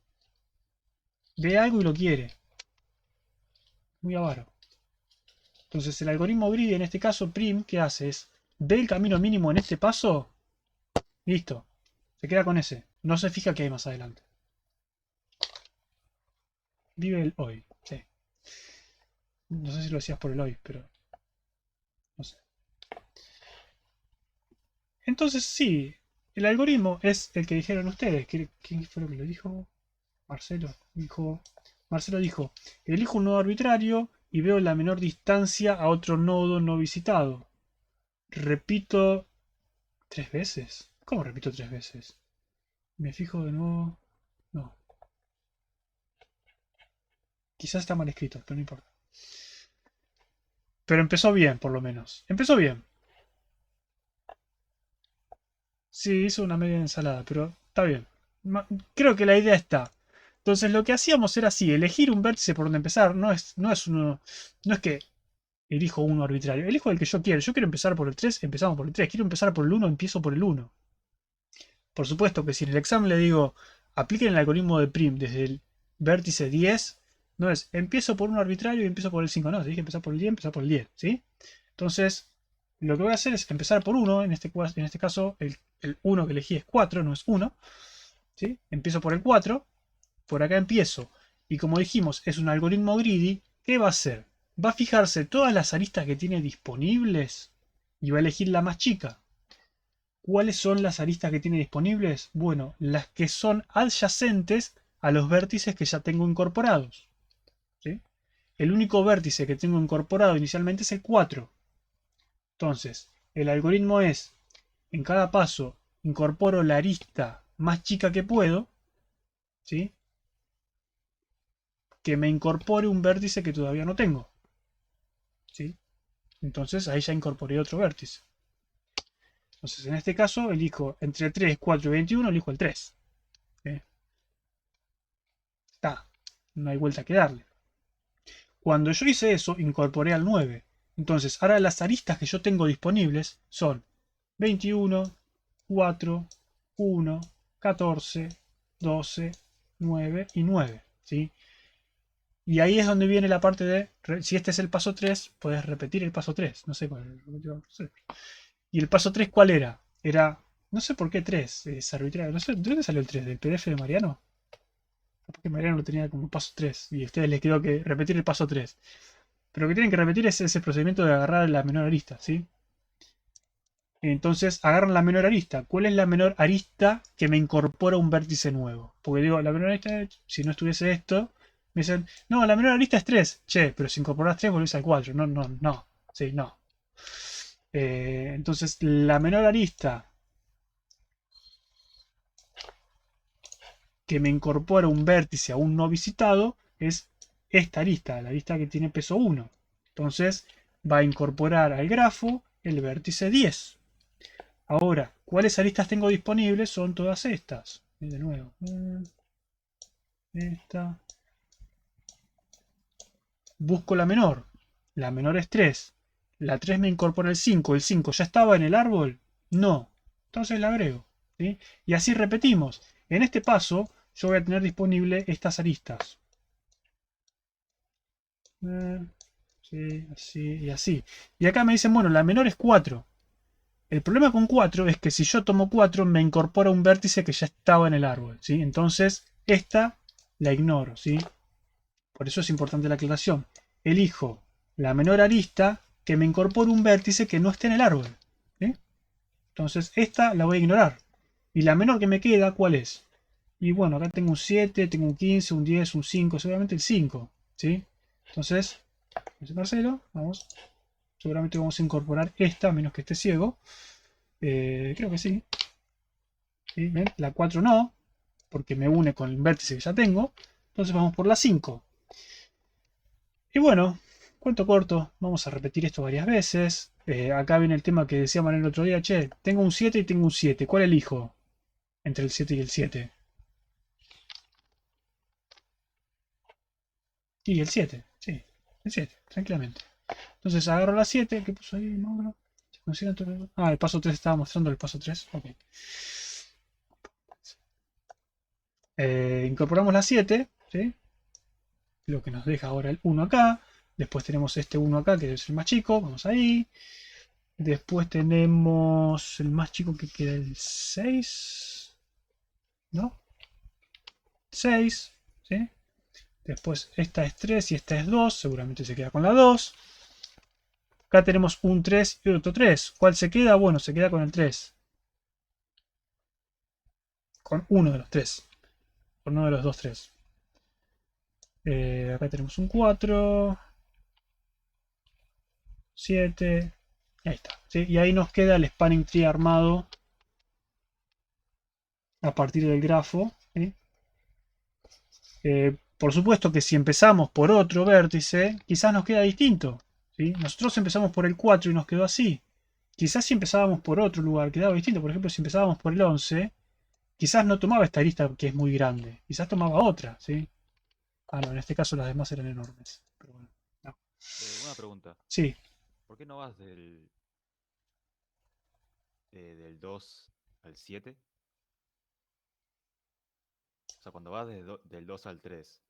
A: Ve algo y lo quiere. Muy avaro. Entonces el algoritmo greedy, en este caso prim, ¿qué hace? Es, ve el camino mínimo en este paso, listo. Se queda con ese. No se fija que hay más adelante. Vive el hoy. Sí. No sé si lo hacías por el hoy, pero no sé. Entonces sí, el algoritmo es el que dijeron ustedes. ¿Quién fue lo que lo dijo? Marcelo dijo, elijo un nodo arbitrario y veo la menor distancia a otro nodo no visitado. Repito 3 veces. ¿Cómo repito 3 veces? Me fijo de nuevo. No. Quizás está mal escrito, pero no importa. Pero empezó bien, por lo menos. Empezó bien. Sí, hizo una media ensalada, pero está bien. Creo que la idea está. Entonces lo que hacíamos era así, elegir un vértice por donde empezar. No es que elijo uno arbitrario. Elijo el que yo quiero. Yo quiero empezar por el 3, empezamos por el 3. Quiero empezar por el 1, empiezo por el 1. Por supuesto que si en el examen le digo, apliquen el algoritmo de prim desde el vértice 10, no es empiezo por un arbitrario y empiezo por el 5. No, si dije empezar por el 10, empezar por el 10. ¿Sí? Entonces, lo que voy a hacer es empezar por 1. En este caso, el 1 que elegí es 4, no es 1. ¿Sí? Empiezo por el 4. Por acá empiezo. Y como dijimos, es un algoritmo greedy. ¿Qué va a hacer? Va a fijarse todas las aristas que tiene disponibles y va a elegir la más chica. ¿Cuáles son las aristas que tiene disponibles? Bueno, las que son adyacentes a los vértices que ya tengo incorporados. ¿Sí? El único vértice que tengo incorporado inicialmente es el 4. Entonces, el algoritmo es, en cada paso, incorporo la arista más chica que puedo, ¿sí? Que me incorpore un vértice que todavía no tengo. ¿Sí? Entonces ahí ya incorporé otro vértice. Entonces en este caso elijo entre 3, 4 y 21, elijo el 3. ¿Sí? Está. No hay vuelta que darle. Cuando yo hice eso, incorporé al 9. Entonces ahora las aristas que yo tengo disponibles son 21, 4, 1, 14, 12, 9 y 9. ¿Sí? Y ahí es donde viene la parte de, si este es el paso 3, puedes repetir el paso 3. No sé cuál es el. ¿Y el paso 3 cuál era? Era, no sé por qué 3, es arbitrario. No sé, ¿de dónde salió el 3? ¿Del PDF de Mariano? Porque Mariano lo tenía como paso 3 y a ustedes les quedó que repetir el paso 3. Pero lo que tienen que repetir es ese procedimiento de agarrar la menor arista, ¿sí? Entonces agarran la menor arista. ¿Cuál es la menor arista que me incorpora un vértice nuevo? Porque digo, la menor arista, si no estuviese esto, me dicen, no, la menor arista es 3. Che, pero si incorporas 3 volvés al 4. No, no, no. Sí, no. Entonces, la menor arista que me incorpora un vértice aún no visitado es esta arista, la arista que tiene peso 1. Entonces, va a incorporar al grafo el vértice 10. Ahora, ¿cuáles aristas tengo disponibles? Son todas estas. De nuevo. Esta. Busco la menor. La menor es 3. La 3 me incorpora el 5. ¿El 5 ya estaba en el árbol? No. Entonces la agrego. ¿Sí? Y así repetimos. En este paso, yo voy a tener disponible estas aristas. Sí, así y así. Y acá me dicen, bueno, la menor es 4. El problema con 4 es que si yo tomo 4 me incorpora un vértice que ya estaba en el árbol, ¿sí? Entonces, esta la ignoro, ¿sí? Por eso es importante la aclaración. Elijo la menor arista que me incorpore un vértice que no esté en el árbol, ¿sí? Entonces, esta la voy a ignorar. Y la menor que me queda, ¿cuál es? Y bueno, acá tengo un 7, tengo un 15, un 10, un 5, seguramente el 5, ¿sí? Entonces, Marcelo, vamos. Seguramente vamos a incorporar esta, a menos que esté ciego. Creo que sí. ¿Sí? ¿Ven? La 4 no, porque me une con el vértice que ya tengo. Entonces vamos por la 5. Y bueno, cuento corto, vamos a repetir esto varias veces. Acá viene el tema que decía Manuel el otro día. Che, tengo un 7 y tengo un 7. ¿Cuál elijo entre el 7 y el 7? Y el 7, sí, el 7, tranquilamente. Entonces agarro la 7, ¿qué puso ahí, Mauro? Ah, el paso 3 estaba mostrando el paso 3. Ok. Incorporamos la 7, ¿sí? Lo que nos deja ahora el 1 acá. Después tenemos este 1 acá, que es el más chico. Vamos ahí. Después tenemos el más chico que queda el 6. ¿No? 6. ¿Sí? Después esta es 3 y esta es 2. Seguramente se queda con la 2. Acá tenemos un 3 y otro 3. ¿Cuál se queda? Bueno, se queda con el 3. Con uno de los 3. Con uno de los dos 3. Acá tenemos un 4. 7. Ahí está. ¿Sí? Y ahí nos queda el spanning tree armado a partir del grafo. ¿Sí? Por supuesto que si empezamos por otro vértice, quizás nos queda distinto. ¿Sí? Nosotros empezamos por el 4 y nos quedó así. Quizás si empezábamos por otro lugar quedaba distinto. Por ejemplo, si empezábamos por el 11, quizás no tomaba esta lista que es muy grande. Quizás tomaba otra. ¿Sí? Ah, no, en este caso las demás eran enormes. Pero bueno, no.
B: Una pregunta.
A: Sí,
B: ¿Por qué no vas del 2 al 7? O sea, cuando vas del 2 al 3,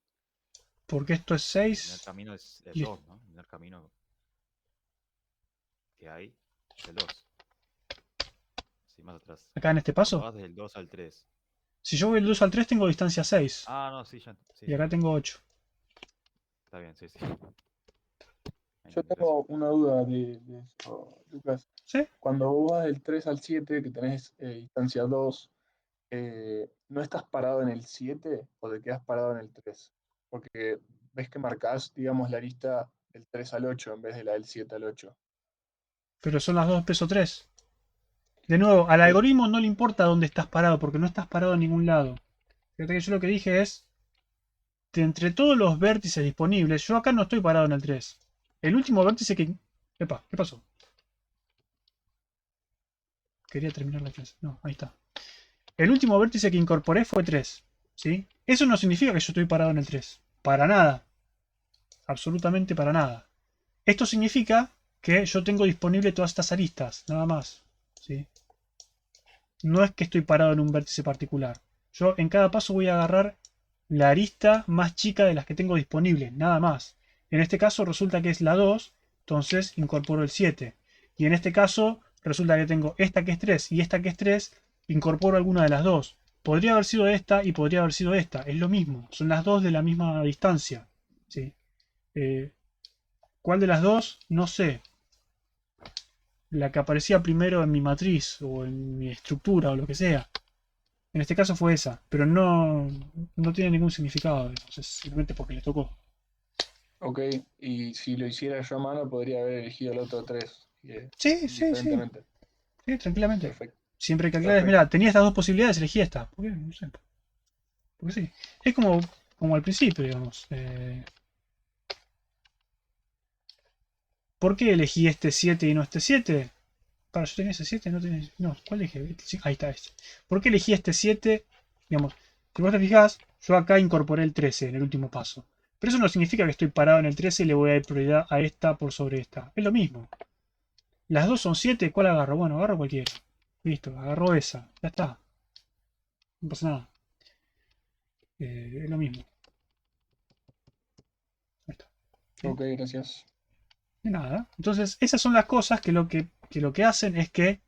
A: porque esto es
B: el primer
A: 6
B: camino es el
A: y
B: 2, ¿no? El primer camino que hay es el 2. Sí, más atrás.
A: acá en este
B: Cuando
A: paso.
B: vas del 2 al 3.
A: Si yo voy del 2 al 3 tengo distancia 6
B: Ah, no, sí, ya, sí,
A: y
B: sí.
A: acá tengo 8.
B: Está bien, sí, sí.
C: Yo
B: Entendí eso.
C: tengo una duda de eso, Lucas.
A: ¿Sí?
C: Cuando vos vas del 3 al 7, que tenés distancia 2, ¿no estás parado en el 7 o te quedas parado en el 3? Porque ves que marcás, digamos, la lista del 3 al 8 en vez de la del 7 al 8.
A: Pero son las dos peso 3. De nuevo, al
C: Sí,
A: algoritmo no le importa dónde estás parado, porque no estás parado en ningún lado. Fíjate que yo lo que dije es, de entre todos los vértices disponibles, yo acá no estoy parado en el 3. El último vértice que... Epa, ¿qué pasó? Quería terminar la clase. No, ahí está. El último vértice que incorporé fue 3. ¿Sí? Eso no significa que yo estoy parado en el 3. Para nada. Absolutamente para nada. Esto significa que yo tengo disponible todas estas aristas, nada más. ¿Sí? No es que estoy parado en un vértice particular. Yo en cada paso voy a agarrar la arista más chica de las que tengo disponibles, nada más. En este caso resulta que es la 2, entonces incorporo el 7. Y en este caso resulta que tengo esta que es 3 y esta que es 3, incorporo alguna de las dos. Podría haber sido esta y podría haber sido esta, es lo mismo, son las dos de la misma distancia. ¿Sí? Eh, ¿Cuál de las dos? No sé. La que aparecía primero en mi matriz o en mi estructura o lo que sea. En este caso fue esa, pero no tiene ningún significado, digamos, es simplemente porque le tocó.
C: ok. Y si lo hiciera yo a mano, podría haber elegido el otro 3
A: Sí, sí, sí,
C: indiferentemente.
A: sí, tranquilamente.
C: Perfecto,
A: Siempre que aclares,
C: perfecto.
A: mira, tenía estas dos posibilidades, elegí esta. ¿Por qué? No sé. Porque sí. Es como al principio, digamos. ¿Por qué elegí este 7 y no este 7? Para, yo tenía ese 7, no tenía. No, ¿cuál elegí? Ahí está este. ¿Por qué elegí este 7? Digamos, si vos te fijás, yo acá incorporé el 13 en el último paso. Pero eso no significa que estoy parado en el 13 y le voy a dar prioridad a esta por sobre esta. Es lo mismo. Las dos son 7, ¿cuál agarro? Bueno, agarro cualquiera. Listo, agarro esa. Ya está. No pasa nada. Es lo mismo. Ahí está. ¿Sí?
C: Ok, gracias.
A: De nada. Entonces, esas son las cosas que lo que hacen es que,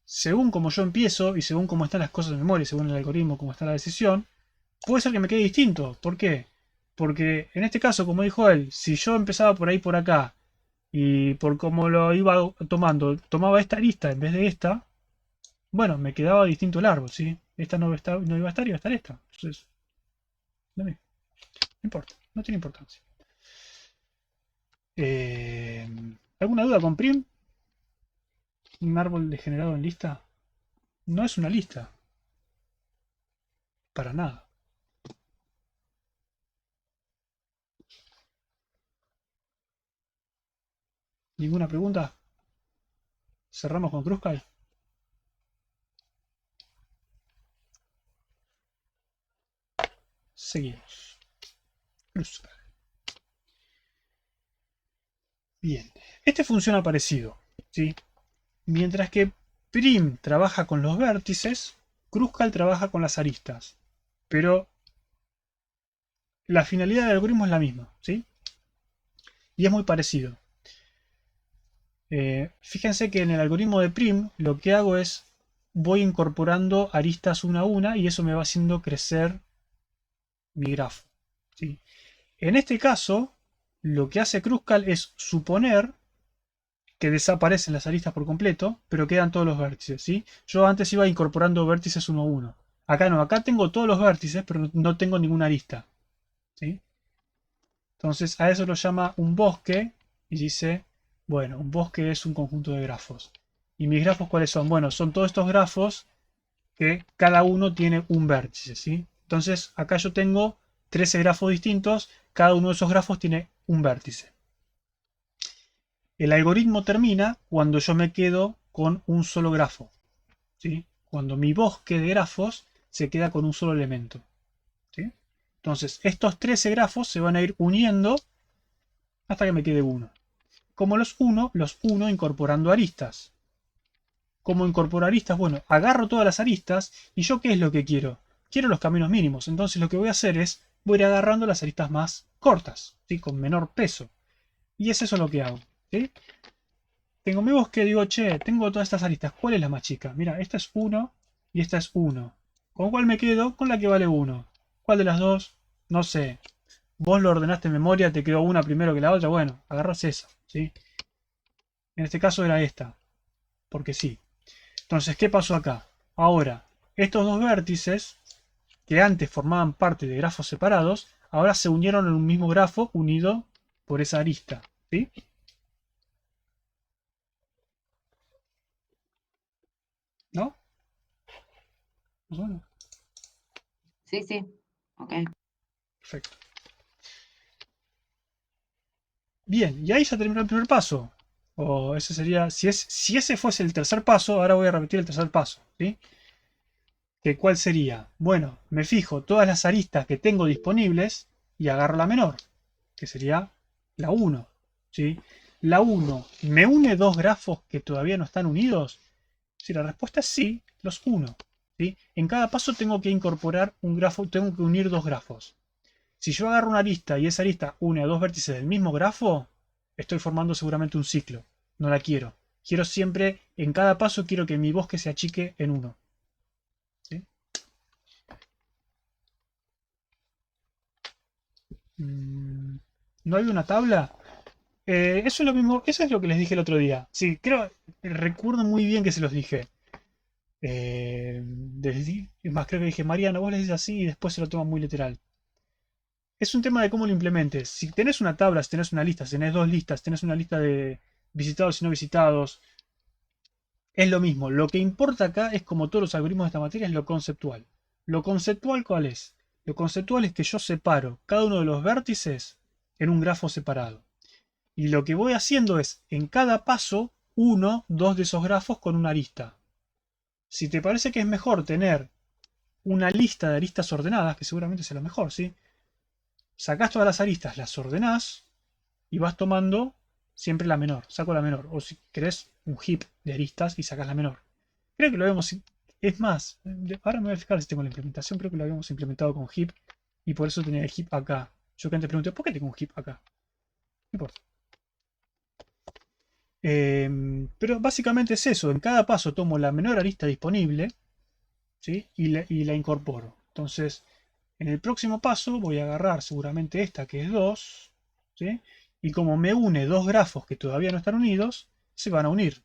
A: según como yo empiezo y según cómo están las cosas en memoria, y según el algoritmo, cómo está la decisión, puede ser que me quede distinto. ¿Por qué? Porque en este caso, como dijo él, si yo empezaba por ahí por acá y por cómo lo iba tomando, tomaba esta lista en vez de esta, bueno, me quedaba distinto el árbol, ¿sí? Esta no iba a estar, iba a estar esta. Entonces, no importa, no tiene importancia. Eh, ¿Alguna duda con Prim? ¿Un árbol degenerado en lista? No es una lista, para nada. ¿Ninguna pregunta? ¿Cerramos con Cruzcal? Seguimos. Cruzcal. Bien. Este funciona parecido, ¿sí? Mientras que Prim trabaja con los vértices, Cruzcal trabaja con las aristas. Pero la finalidad del algoritmo es la misma, ¿sí? Y es muy parecido. Fíjense que en el algoritmo de Prim lo que hago es voy incorporando aristas una a una y eso me va haciendo crecer mi grafo. ¿Sí? En este caso, lo que hace Cruzcal es suponer que desaparecen las aristas por completo, pero quedan todos los vértices. ¿Sí? Yo antes iba incorporando vértices uno a uno. Acá no, acá tengo todos los vértices, pero no tengo ninguna arista. ¿Sí? Entonces a eso lo llama un bosque y dice Bueno, un bosque es un conjunto de grafos. ¿Y mis grafos cuáles son? Bueno, son todos estos grafos que cada uno tiene un vértice, ¿sí? Entonces, acá yo tengo 13 grafos distintos, cada uno de esos grafos tiene un vértice. El algoritmo termina cuando yo me quedo con un solo grafo, ¿sí? Cuando mi bosque de grafos se queda con un solo elemento, ¿sí? Entonces, estos 13 grafos se van a ir uniendo hasta que me quede uno. ¿Cómo los uno incorporando aristas. ¿Cómo incorporar aristas? Bueno, agarro todas las aristas y yo ¿qué es lo que quiero? Quiero los caminos mínimos. Entonces lo que voy a hacer es, voy a ir agarrando las aristas más cortas, ¿sí? Con menor peso. Y es eso lo que hago, ¿sí? Tengo mi bosque, digo, che, tengo todas estas aristas. ¿Cuál es la más chica? Mira, esta es 1 y esta es 1. ¿Con cuál me quedo? Con la que vale 1. ¿Cuál de las dos? No sé. Vos lo ordenaste en memoria, te quedó una primero que la otra. Bueno, agarras esa, ¿sí? En este caso era esta, porque sí. Entonces, ¿qué pasó acá? Ahora, estos dos vértices, que antes formaban parte de grafos separados, ahora se unieron en un mismo grafo unido por esa arista, ¿sí? ¿No? Bueno,
D: Sí, sí. Ok.
A: perfecto. Bien, y ahí ya terminó el primer paso. O ese sería, si ese fuese el tercer paso, ahora voy a repetir el tercer paso, ¿sí? ¿Que cuál sería? Bueno, me fijo todas las aristas que tengo disponibles y agarro la menor, que sería la 1, ¿sí? La 1, ¿me une dos grafos que todavía no están unidos? Si la respuesta es sí, los uno, ¿sí? En cada paso tengo que incorporar un grafo, tengo que unir dos grafos. Si yo agarro una arista y esa arista une a dos vértices del mismo grafo, estoy formando seguramente un ciclo. No la quiero. Quiero siempre, en cada paso, quiero que mi bosque se achique en uno, ¿sí? ¿No hay una tabla? Eso es lo mismo, eso es lo que les dije el otro día. Sí, creo, recuerdo muy bien que se los dije. Es más, creo que dije, Mariano, vos le dices así y después se lo toma muy literal. Es un tema de cómo lo implementes. Si tenés una tabla, si tenés una lista, si tenés dos listas, tenés una lista de visitados y no visitados, es lo mismo. Lo que importa acá es, como todos los algoritmos de esta materia, es lo conceptual. ¿Lo conceptual cuál es? Lo conceptual es que yo separo cada uno de los vértices en un grafo separado. Y lo que voy haciendo es, en cada paso, uno, dos de esos grafos con una arista. Si te parece que es mejor tener una lista de aristas ordenadas, que seguramente sea lo mejor, ¿sí? Sacás todas las aristas, las ordenás y vas tomando siempre la menor. Saco la menor. O si querés un heap de aristas y sacás la menor. Creo que lo habíamos... Es más, ahora me voy a fijar si tengo la implementación. Creo que lo habíamos implementado con heap y por eso tenía el heap acá. Yo que antes pregunté, ¿por qué tengo un heap acá? No importa. Pero básicamente es eso. En cada paso tomo la menor arista disponible, ¿sí? Y la incorporo. Entonces, en el próximo paso voy a agarrar seguramente esta que es 2, ¿sí? Y como me une dos grafos que todavía no están unidos, se van a unir.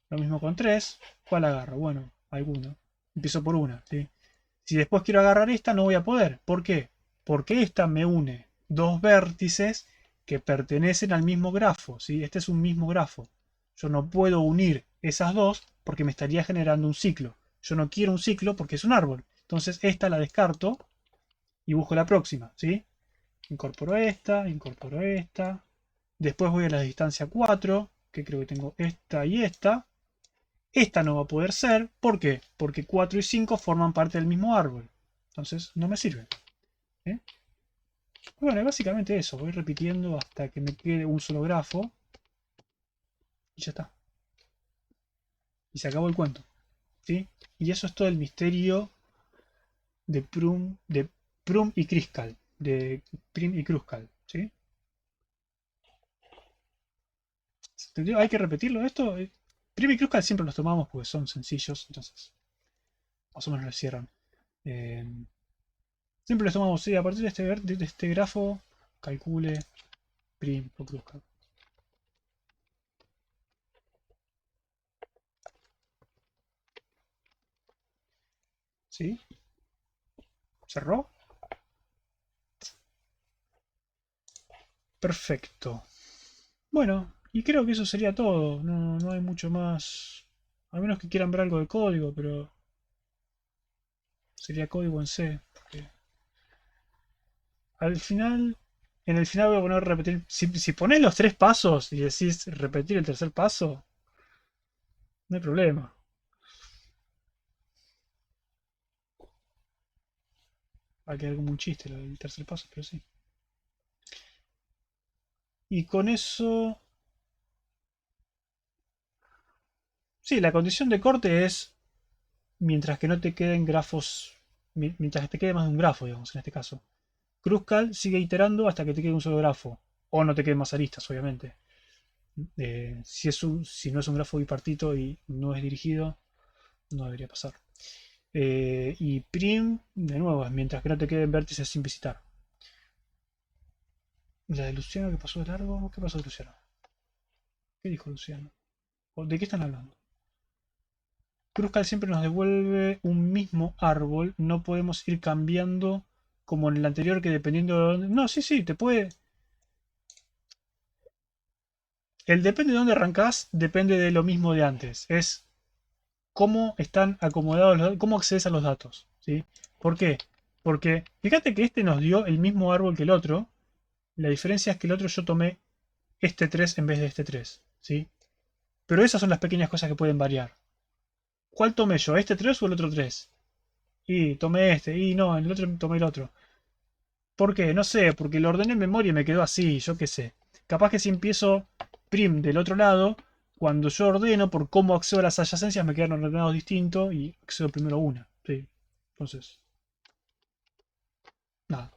A: Lo mismo con 3. ¿Cuál agarro? Bueno, alguno. Empiezo por una, ¿sí? Si después quiero agarrar esta, no voy a poder. ¿Por qué? Porque esta me une dos vértices que pertenecen al mismo grafo, ¿sí? Este es un mismo grafo. Yo no puedo unir esas dos porque me estaría generando un ciclo. Yo no quiero un ciclo porque es un árbol. Entonces esta la descarto y busco la próxima, ¿sí? Incorporo esta, incorporo esta. Después voy a la distancia 4, que creo que tengo esta y esta. Esta no va a poder ser, ¿por qué? Porque 4 y 5 forman parte del mismo árbol. Entonces no me sirve. ¿Eh? Bueno, básicamente eso. Voy repitiendo hasta que me quede un solo grafo. Y ya está. Y se acabó el cuento. ¿Sí? Y eso es todo el misterio de Prum y Kruskal. De Prim y Kruskal. ¿Sí? ¿Se entendió? ¿Hay que repetirlo esto? Prim y Kruskal siempre los tomamos porque son sencillos. Entonces, más o menos lo cierran. Eh, Siempre les tomamos, sí, a partir de este grafo, calcule prim o Kruskal. ¿Sí? ¿Cerró? Perfecto. Bueno, y creo que eso sería todo. No, no hay mucho más. A menos que quieran ver algo de código, pero sería código en C. Porque al final, en el final voy a poner repetir. Si pones los 3 pasos y decís repetir el tercer paso, no hay problema. Va a quedar como un chiste el tercer paso, pero sí. Y con eso. Sí, la condición de corte es mientras que no te queden grafos. Mientras que te quede más de un grafo, digamos, en este caso. Cruzcal sigue iterando hasta que te quede un solo grafo. O no te queden más aristas, obviamente. Si no es un grafo bipartito y no es dirigido, no debería pasar. Y prim, de nuevo, es mientras que no te queden vértices sin visitar. La de Luciano que pasó de largo, ¿qué pasó de Luciano? ¿Qué dijo Luciano? ¿De qué están hablando? Cruzcal siempre nos devuelve un mismo árbol, no podemos ir cambiando como en el anterior que dependiendo de dónde... No, sí, te puede... El depende de dónde arrancás, depende de lo mismo de antes. Es cómo están acomodados, cómo accedes a los datos. ¿Sí? ¿Por qué? Porque fíjate que este nos dio el mismo árbol que el otro. La diferencia es que el otro yo tomé este 3 en vez de este 3. ¿Sí? Pero esas son las pequeñas cosas que pueden variar. ¿Cuál tomé yo? ¿Este 3 o el otro 3? Y tomé este, y no, en el otro tomé el otro. ¿Por qué? No sé, porque lo ordené en memoria y me quedó así, yo qué sé. Capaz que si empiezo prim del otro lado, cuando yo ordeno por cómo accedo a las adyacencias me quedan ordenados distintos y accedo primero a una. Sí. Entonces, nada.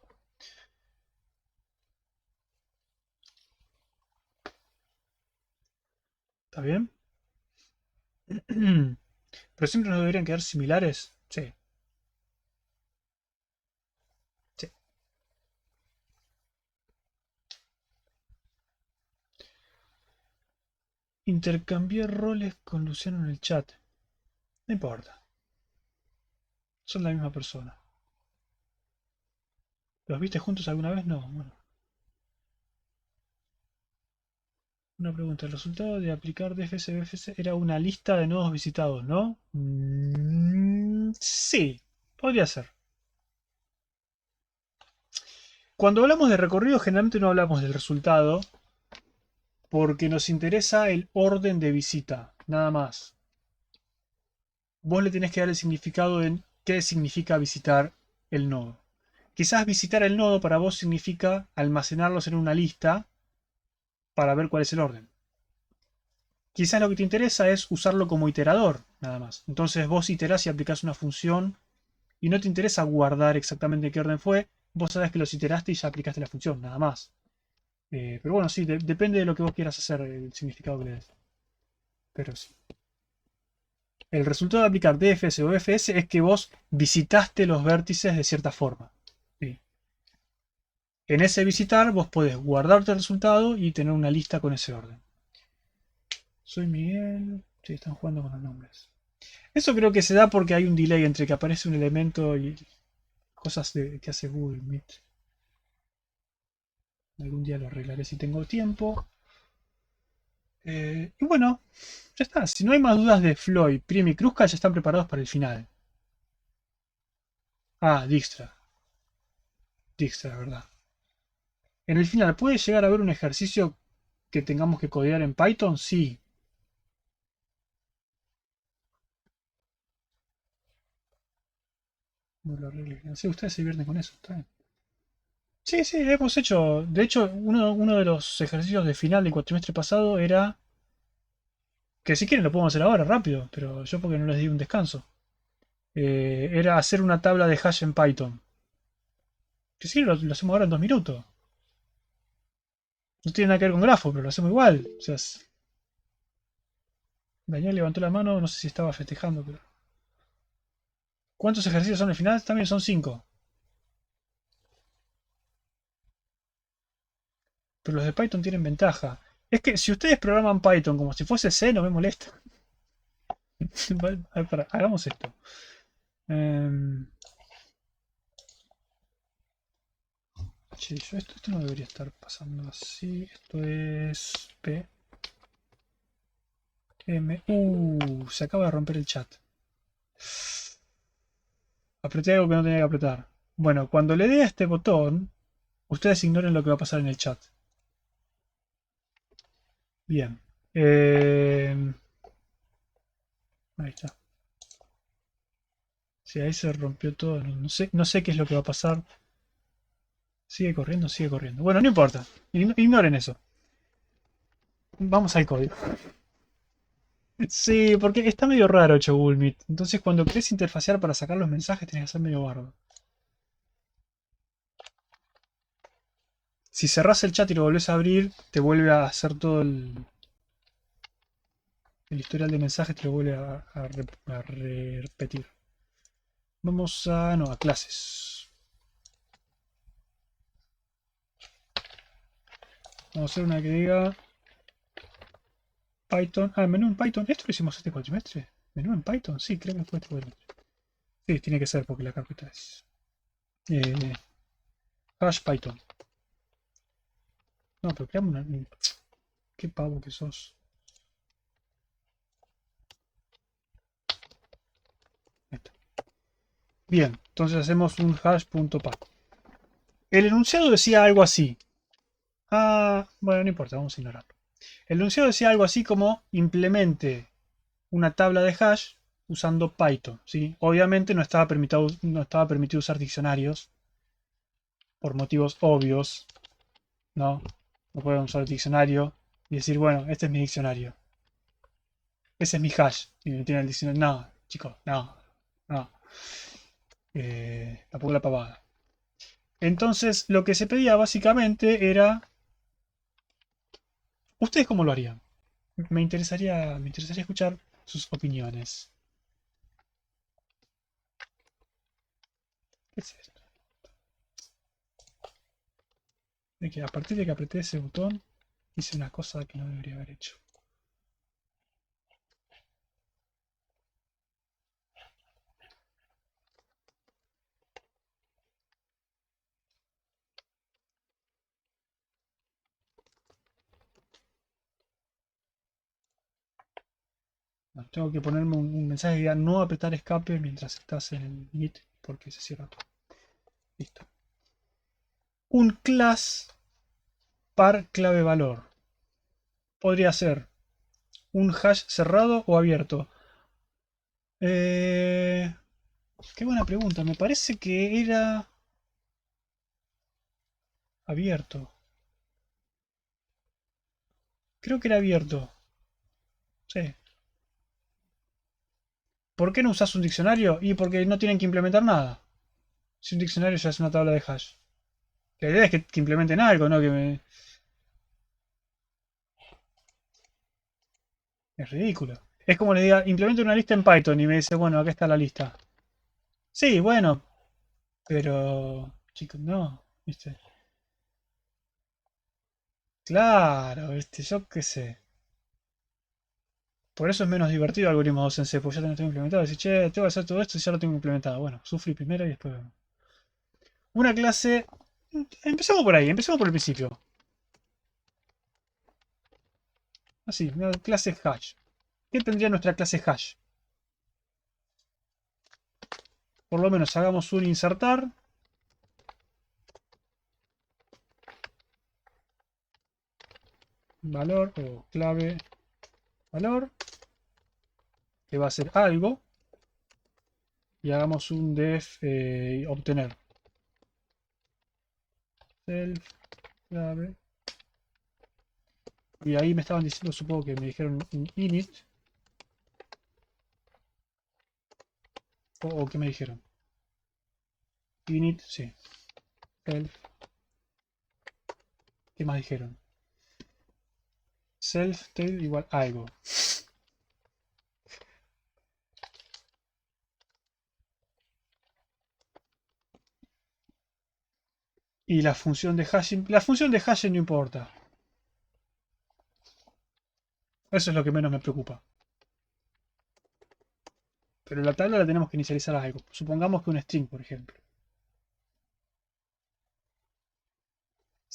A: ¿Está bien? Pero siempre nos deberían quedar similares. Sí, sí. Intercambié roles con Luciano en el chat. No importa. Son la misma persona. ¿Los viste juntos alguna vez? No. Bueno. Una pregunta. El resultado de aplicar DFS-BFS era una lista de nodos visitados, ¿no? Sí, podría ser. Cuando hablamos de recorrido, generalmente no hablamos del resultado, porque nos interesa el orden de visita, nada más. Vos le tenés que dar el significado en qué significa visitar el nodo. Quizás visitar el nodo para vos significa almacenarlos en una lista para ver cuál es el orden. Quizás lo que te interesa es usarlo como iterador, nada más. Entonces vos iterás y aplicás una función y no te interesa guardar exactamente en qué orden fue. Vos sabés que los iteraste y ya aplicaste la función, nada más. Pero bueno, sí, depende de lo que vos quieras hacer, el significado que le des. Pero sí. El resultado de aplicar DFS o FS es que vos visitaste los vértices de cierta forma. ¿Sí? En ese visitar vos podés guardarte el resultado y tener una lista con ese orden. Soy Miguel. Sí, están jugando con los nombres. Eso creo que se da porque hay un delay entre que aparece un elemento y cosas que hace Google Meet. Algún día lo arreglaré si tengo tiempo. Y bueno, ya está. Si no hay más dudas de Floyd, Prim y Kruska, ya están preparados para el final. Ah, Dijkstra. Dijkstra, verdad. En el final, ¿puede llegar a haber un ejercicio que tengamos que codear en Python? Sí. No lo arregle. No sé, ustedes se divierten con eso. Está bien. Sí, sí, hemos hecho. De hecho, uno de los ejercicios de final del cuatrimestre pasado era. Que si quieren lo podemos hacer ahora, rápido, pero yo porque no les di un descanso. Era hacer una tabla de hash en Python. Que sí, lo hacemos ahora en 2 minutos. No tiene nada que ver con grafo, pero lo hacemos igual. O sea, Daniel levantó la mano, no sé si estaba festejando, pero. ¿Cuántos ejercicios son al final? También son 5. Pero los de Python tienen ventaja. Es que si ustedes programan Python como si fuese C, no me molesta. A ver, hagamos esto. Sí, esto no debería estar pasando así. Esto es P. M. Se acaba de romper el chat. Apreté algo que no tenía que apretar. Bueno, cuando le dé a este botón, ustedes ignoren lo que va a pasar en el chat. Bien. Ahí está. Sí, ahí se rompió todo. No sé qué es lo que va a pasar. Sigue corriendo, sigue corriendo. Bueno, no importa. Ignoren eso. Vamos al código. Sí, porque está medio raro Google Meet. Entonces cuando querés interfacear para sacar los mensajes tenés que ser medio bardo. Si cerrás el chat y lo volvés a abrir, te vuelve a hacer todo el historial de mensajes, te lo vuelve a repetir. Vamos a... no, a clases. Vamos a hacer una que diga Python. Ah, menú en Python. ¿Esto lo hicimos este cuatrimestre? ¿Menú en Python? Sí, creo que fue este cuatrimestre. Sí, tiene que ser porque la carpeta es... hash Python. No, pero creamos una... Qué pavo que sos. Ahí está. Bien, entonces hacemos un hash.path. El enunciado decía algo así. Ah, bueno, no importa, vamos a ignorarlo. El enunciado decía algo así como implemente una tabla de hash usando Python. ¿Sí? Obviamente no estaba permitido usar diccionarios por motivos obvios. No, no pueden usar el diccionario y decir, bueno, este es mi diccionario. Ese es mi hash. Y me tiene el diccionario. No, chicos, no, no. Tampoco la pavada. Entonces, lo que se pedía básicamente era... ¿Ustedes cómo lo harían? Me interesaría escuchar sus opiniones. ¿Qué es esto? De que a partir de que apreté ese botón, hice una cosa que no debería haber hecho. No, tengo que ponerme un mensaje que diga no apretar escape mientras estás en el Meet porque se cierra todo. Listo. Un class par clave valor. Podría ser un hash cerrado o abierto. Qué buena pregunta. Me parece que era abierto. Creo que era abierto. Sí. ¿Por qué no usas un diccionario? Y porque no tienen que implementar nada. Si un diccionario ya es una tabla de hash. La idea es que implementen algo, ¿no? Es ridículo. Es como le diga, implementa una lista en Python y me dice, bueno, acá está la lista. Sí, bueno, pero... chicos, no, ¿viste? Claro, ¿viste? Yo qué sé. Por eso es menos divertido el algoritmo 2 en C, porque ya lo tengo implementado. Decir, che, tengo que hacer todo esto y ya lo tengo implementado. Bueno, sufrí primero y después vemos. Una clase... Empecemos por ahí, empecemos por el principio. Así, una clase hash. ¿Qué tendría nuestra clase hash? Por lo menos hagamos un insertar. Valor o clave valor. Que va a ser algo. Y hagamos un def obtener. Self clave. Y ahí me estaban diciendo, supongo que me dijeron un init. O ¿qué me dijeron? Init, sí. Self. ¿Qué más dijeron? Self tail igual algo. Y la función de hashing. La función de hashing no importa. Eso es lo que menos me preocupa. Pero la tabla la tenemos que inicializar a algo. Supongamos que un string, por ejemplo.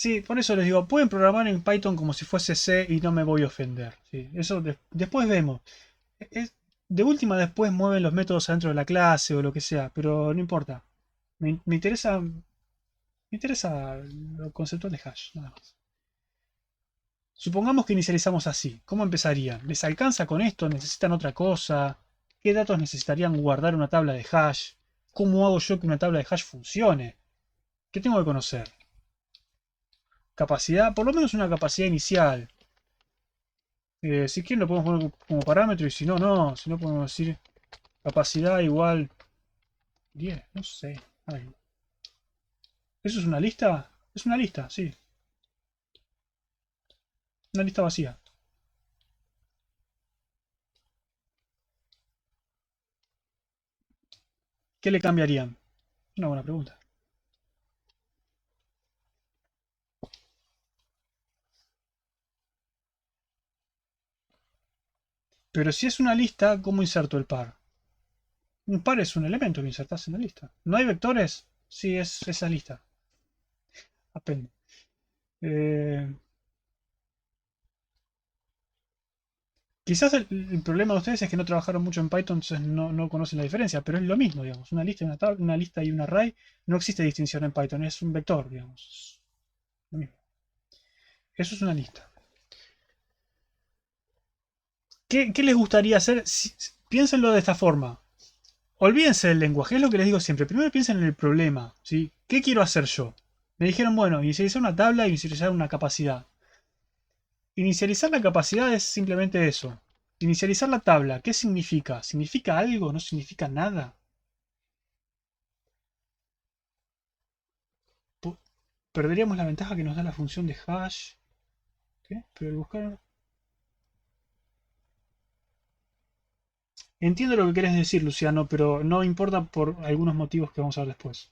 A: Sí, por eso les digo, pueden programar en Python como si fuese C y no me voy a ofender. ¿Sí? Eso después vemos. Es- de última después mueven los métodos adentro de la clase o lo que sea, pero no importa. Me interesa lo conceptual de hash, nada más. Supongamos que inicializamos así. ¿Cómo empezarían? ¿Les alcanza con esto? ¿Necesitan otra cosa? ¿Qué datos necesitarían guardar una tabla de hash? ¿Cómo hago yo que una tabla de hash funcione? ¿Qué tengo que conocer? Capacidad, por lo menos una capacidad inicial. Si quieren lo podemos poner como parámetro y si no, no. Si no podemos decir capacidad igual 10, no sé. Algo. ¿Eso es una lista? Es una lista, sí. Una lista vacía. ¿Qué le cambiarían? Una buena pregunta. Pero si es una lista, ¿cómo inserto el par? Un par es un elemento que insertas en la lista. ¿No hay vectores? Sí, es esa lista. Append. Quizás el problema de ustedes es que no trabajaron mucho en Python, entonces no conocen la diferencia, pero es lo mismo, digamos. Una lista y una tabla, una lista y un array. No existe distinción en Python, es un vector, digamos. Lo mismo. Eso es una lista. ¿Qué les gustaría hacer? Piénsenlo de esta forma. Olvídense del lenguaje, es lo que les digo siempre. Primero piensen en el problema, ¿sí? ¿Qué quiero hacer yo? Me dijeron, bueno, inicializar una tabla e inicializar una capacidad. Inicializar la capacidad es simplemente eso. Inicializar la tabla, ¿qué significa? ¿Significa algo? ¿No significa nada? Perderíamos la ventaja que nos da la función de hash. ¿Qué? Pero el buscar... Entiendo lo que querés decir, Luciano, pero no importa por algunos motivos que vamos a ver después.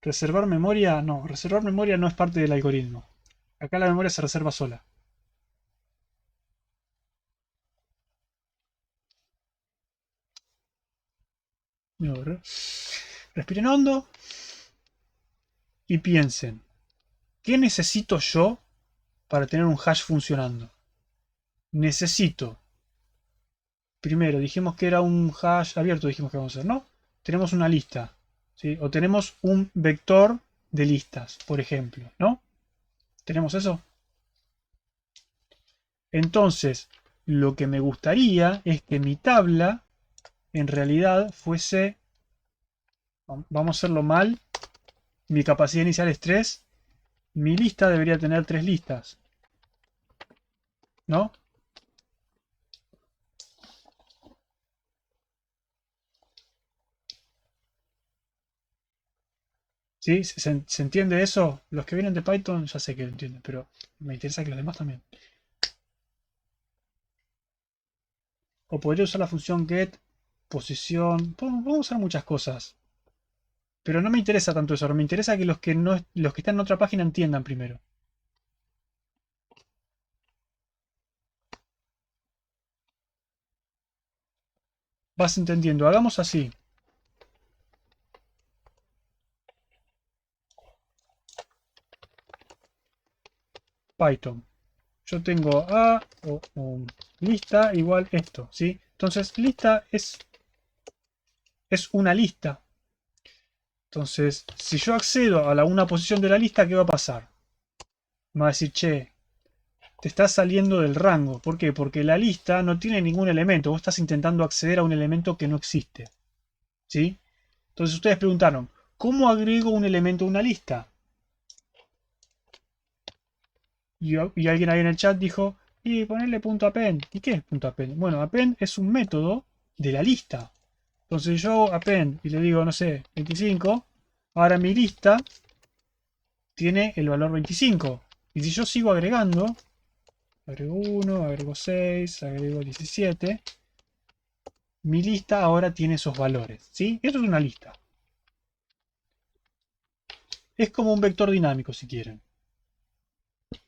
A: ¿Reservar memoria? No, reservar memoria no es parte del algoritmo. Acá la memoria se reserva sola. Respiren hondo y piensen. ¿Qué necesito yo para tener un hash funcionando? Necesito. Primero, dijimos que era un hash abierto, dijimos que vamos a hacer, ¿no? Tenemos una lista, ¿sí? O tenemos un vector de listas, por ejemplo, ¿no? ¿Tenemos eso? Entonces, lo que me gustaría es que mi tabla, en realidad, fuese... Vamos a hacerlo mal. Mi capacidad inicial es 3. Mi lista debería tener 3 listas, ¿no? ¿Sí? ¿Se entiende eso? Los que vienen de Python ya sé que lo entienden, pero me interesa que los demás también. O podría usar la función get, posición. Podemos usar muchas cosas. Pero no me interesa tanto eso. Me interesa que los que están en otra página entiendan primero. Vas entendiendo. Hagamos así. Python. Yo tengo A o lista igual esto, ¿sí? Entonces, lista es una lista. Entonces, si yo accedo a una posición de la lista, ¿qué va a pasar? Me va a decir, che, te estás saliendo del rango. ¿Por qué? Porque la lista no tiene ningún elemento. Vos estás intentando acceder a un elemento que no existe. ¿Sí? Entonces ustedes preguntaron, ¿cómo agrego un elemento a una lista? Y alguien ahí en el chat dijo, y ponerle .append. ¿Y qué es .append? Bueno, append es un método de la lista. Entonces yo hago append y le digo, no sé, 25. Ahora mi lista tiene el valor 25. Y si yo sigo agregando, agrego 1, agrego 6, agrego 17, mi lista ahora tiene esos valores. ¿Sí? Esto es una lista. Es como un vector dinámico, si quieren.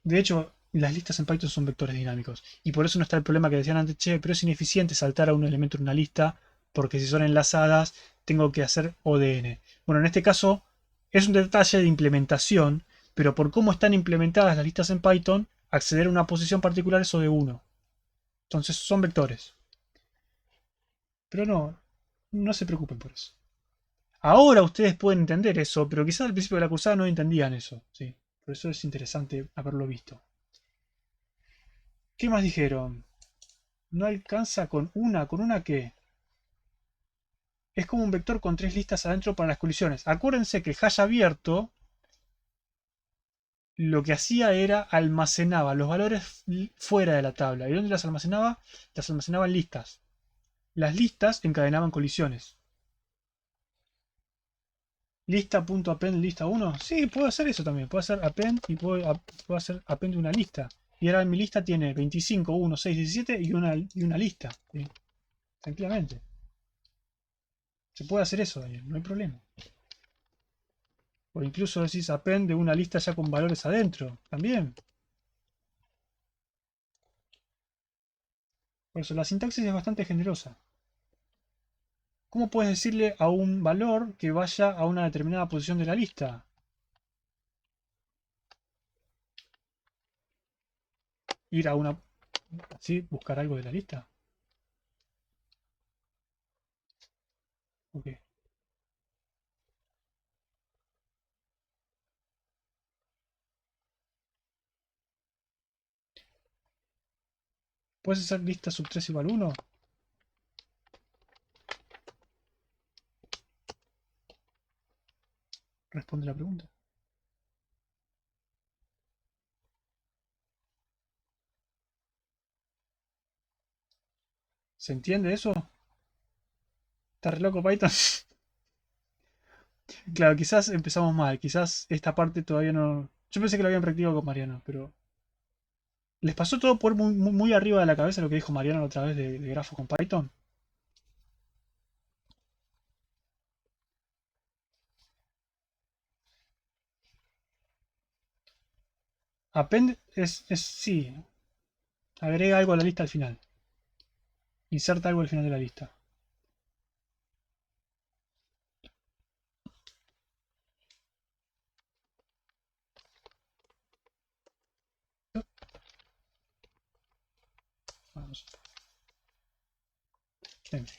A: De hecho, las listas en Python son vectores dinámicos. Y por eso no está el problema que decían antes, che, pero es ineficiente saltar a un elemento en una lista, porque si son enlazadas, tengo que hacer ODN. Bueno, en este caso, es un detalle de implementación, pero por cómo están implementadas las listas en Python, acceder a una posición particular es O de 1. Entonces son vectores. Pero no se preocupen por eso. Ahora ustedes pueden entender eso, pero quizás al principio de la cursada no entendían eso. ¿Sí? Por eso es interesante haberlo visto. ¿Qué más dijeron? No alcanza con una que es como un vector con 3 listas adentro para las colisiones. Acuérdense que el hash abierto lo que hacía era almacenaba los valores fuera de la tabla. ¿Y dónde las almacenaba? Las almacenaba en listas. Las listas encadenaban colisiones. Lista.append lista 1. Sí, puedo hacer eso también. Puedo hacer append y puedo hacer append de una lista. Y ahora mi lista tiene 25, 1, 6, 17 y una lista. ¿Sí? Tranquilamente. Se puede hacer eso, Daniel, no hay problema. O incluso decís append de una lista ya con valores adentro. También. Por eso la sintaxis es bastante generosa. ¿Cómo puedes decirle a un valor que vaya a una determinada posición de la lista? Ir a una... ¿Sí? Buscar algo de la lista. Ok. ¿Puedes hacer lista sub 3 igual 1? Responde la pregunta. ¿Se entiende eso? ¿Está re loco Python? Claro, quizás empezamos mal. Quizás esta parte todavía no... Yo pensé que lo habían practicado con Mariano, pero... ¿Les pasó todo por muy arriba de la cabeza lo que dijo Mariano la otra vez de grafos con Python? Append sí. Agrega algo a la lista al final. Inserta algo al final de la lista. Vamos. En fin.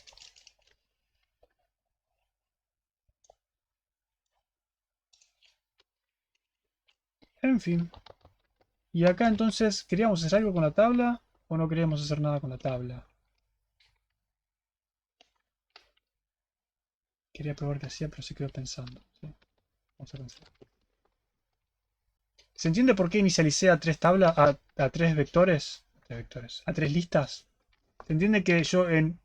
A: En fin. Y acá entonces, ¿queríamos hacer algo con la tabla o no queríamos hacer nada con la tabla? Quería probar qué hacía, pero se quedó pensando. ¿Sí? Vamos a pensar. ¿Se entiende por qué inicialicé a 3 tablas, a 3 vectores? A 3 listas. Se entiende que yo en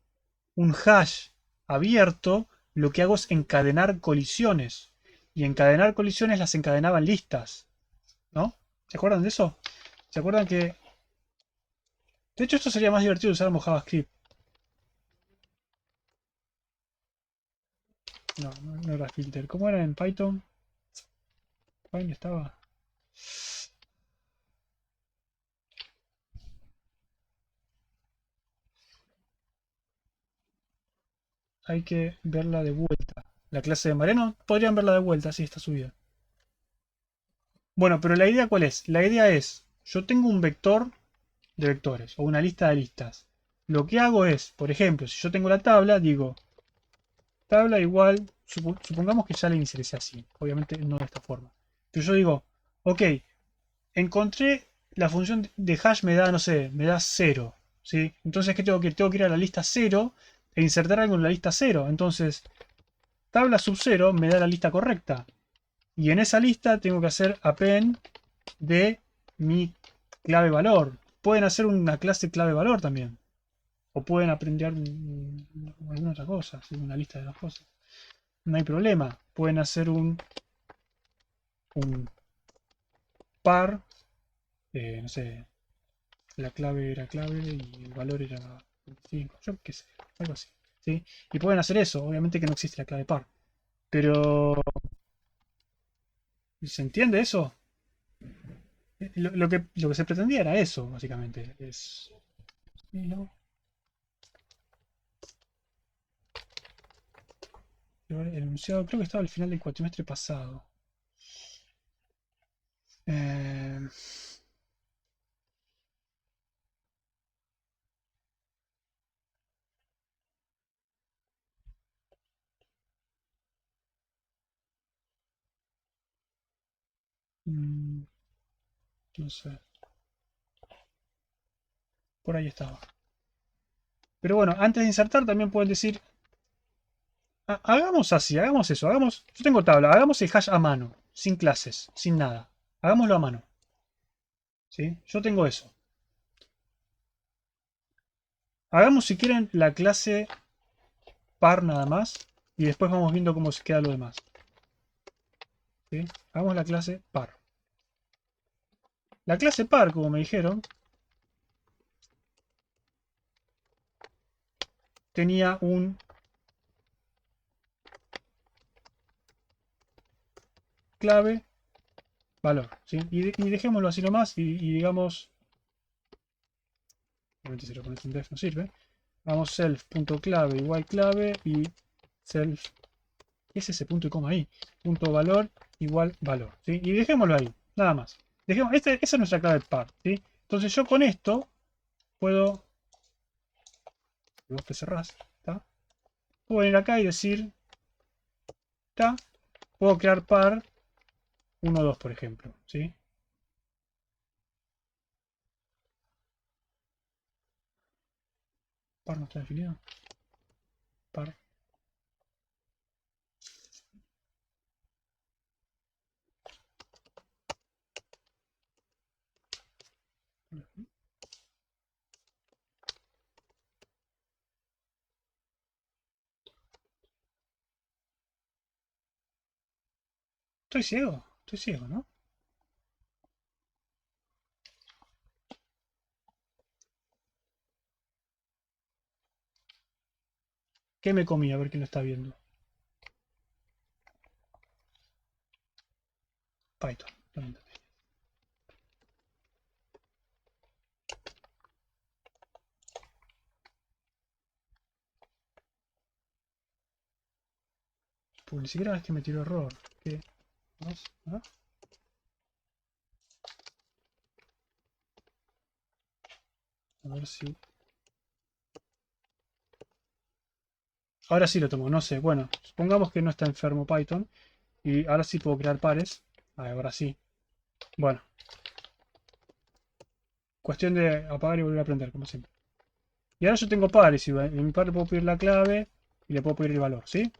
A: un hash abierto lo que hago es encadenar colisiones. Y encadenar colisiones las encadenaba en listas. ¿No? ¿Se acuerdan de eso? ¿Se acuerdan que... De hecho, esto sería más divertido si usáramos JavaScript. No era filter. ¿Cómo era en Python? ¿Dónde estaba? Hay que verla de vuelta. La clase de Mariano, podrían verla de vuelta, sí, está subida. Bueno, pero la idea ¿cuál es? La idea es, yo tengo un vector de vectores o una lista de listas. Lo que hago es, por ejemplo, si yo tengo la tabla, digo, tabla igual, supongamos que ya la inicialicé así, obviamente no de esta forma. Pero yo digo, ok, encontré la función de hash me da, no sé, me da 0. ¿Sí? Entonces, ¿qué tengo que ir? Tengo que ir a la lista 0 e insertar algo en la lista 0. Entonces, tabla sub 0 me da la lista correcta. Y en esa lista tengo que hacer append de mi clave valor. Pueden hacer una clase clave valor también. O pueden aprender alguna otra cosa, una lista de las cosas. No hay problema. Pueden hacer un par, no sé, la clave era clave y el valor era 25, yo qué sé, algo así. ¿Sí? Y pueden hacer eso, obviamente que no existe la clave par. Pero, ¿se entiende eso? Lo que se pretendía era eso, básicamente. Es, ¿no? El enunciado creo que estaba al final del cuatrimestre pasado. Eh, mm, no sé. Por ahí estaba. Pero bueno, antes de insertar también pueden decir, hagamos así, hagamos eso, hagamos, yo tengo tabla, hagamos el hash a mano, sin clases, sin nada. Hagámoslo a mano. ¿Sí? Yo tengo eso. Hagamos si quieren la clase par nada más y después vamos viendo cómo se queda lo demás. ¿Sí? Hagamos la clase par. La clase par, como me dijeron, tenía un clave valor. ¿Sí? Y dejémoslo así nomás y digamos... Obviamente si lo pones en def no sirve. Vamos self.clave igual clave y self... ¿Qué es ese punto y coma ahí? Punto valor igual valor. ¿Sí? Y dejémoslo ahí, nada más. Esa es nuestra clave par. ¿Sí? Entonces yo con esto puedo... Vos te cerrás, ¿está? Puedo venir acá y decir... ¿está? Puedo crear par 1, 2, por ejemplo. ¿Sí? Par no está definido. Par. Estoy ciego, ¿no? ¿Qué me comí? A ver quién lo está viendo. Python. No lo entendí. Pues ni siquiera es que me tiró error. ¿Qué? Vamos, ¿ah? A ver si... Ahora sí lo tomo, no sé. Bueno, supongamos que no está enfermo Python. Y ahora sí puedo crear pares. Ahora sí. Bueno. Cuestión de apagar y volver a aprender, como siempre. Y ahora yo tengo pares. Y en mi par le puedo pedir la clave. Y le puedo pedir el valor, ¿sí?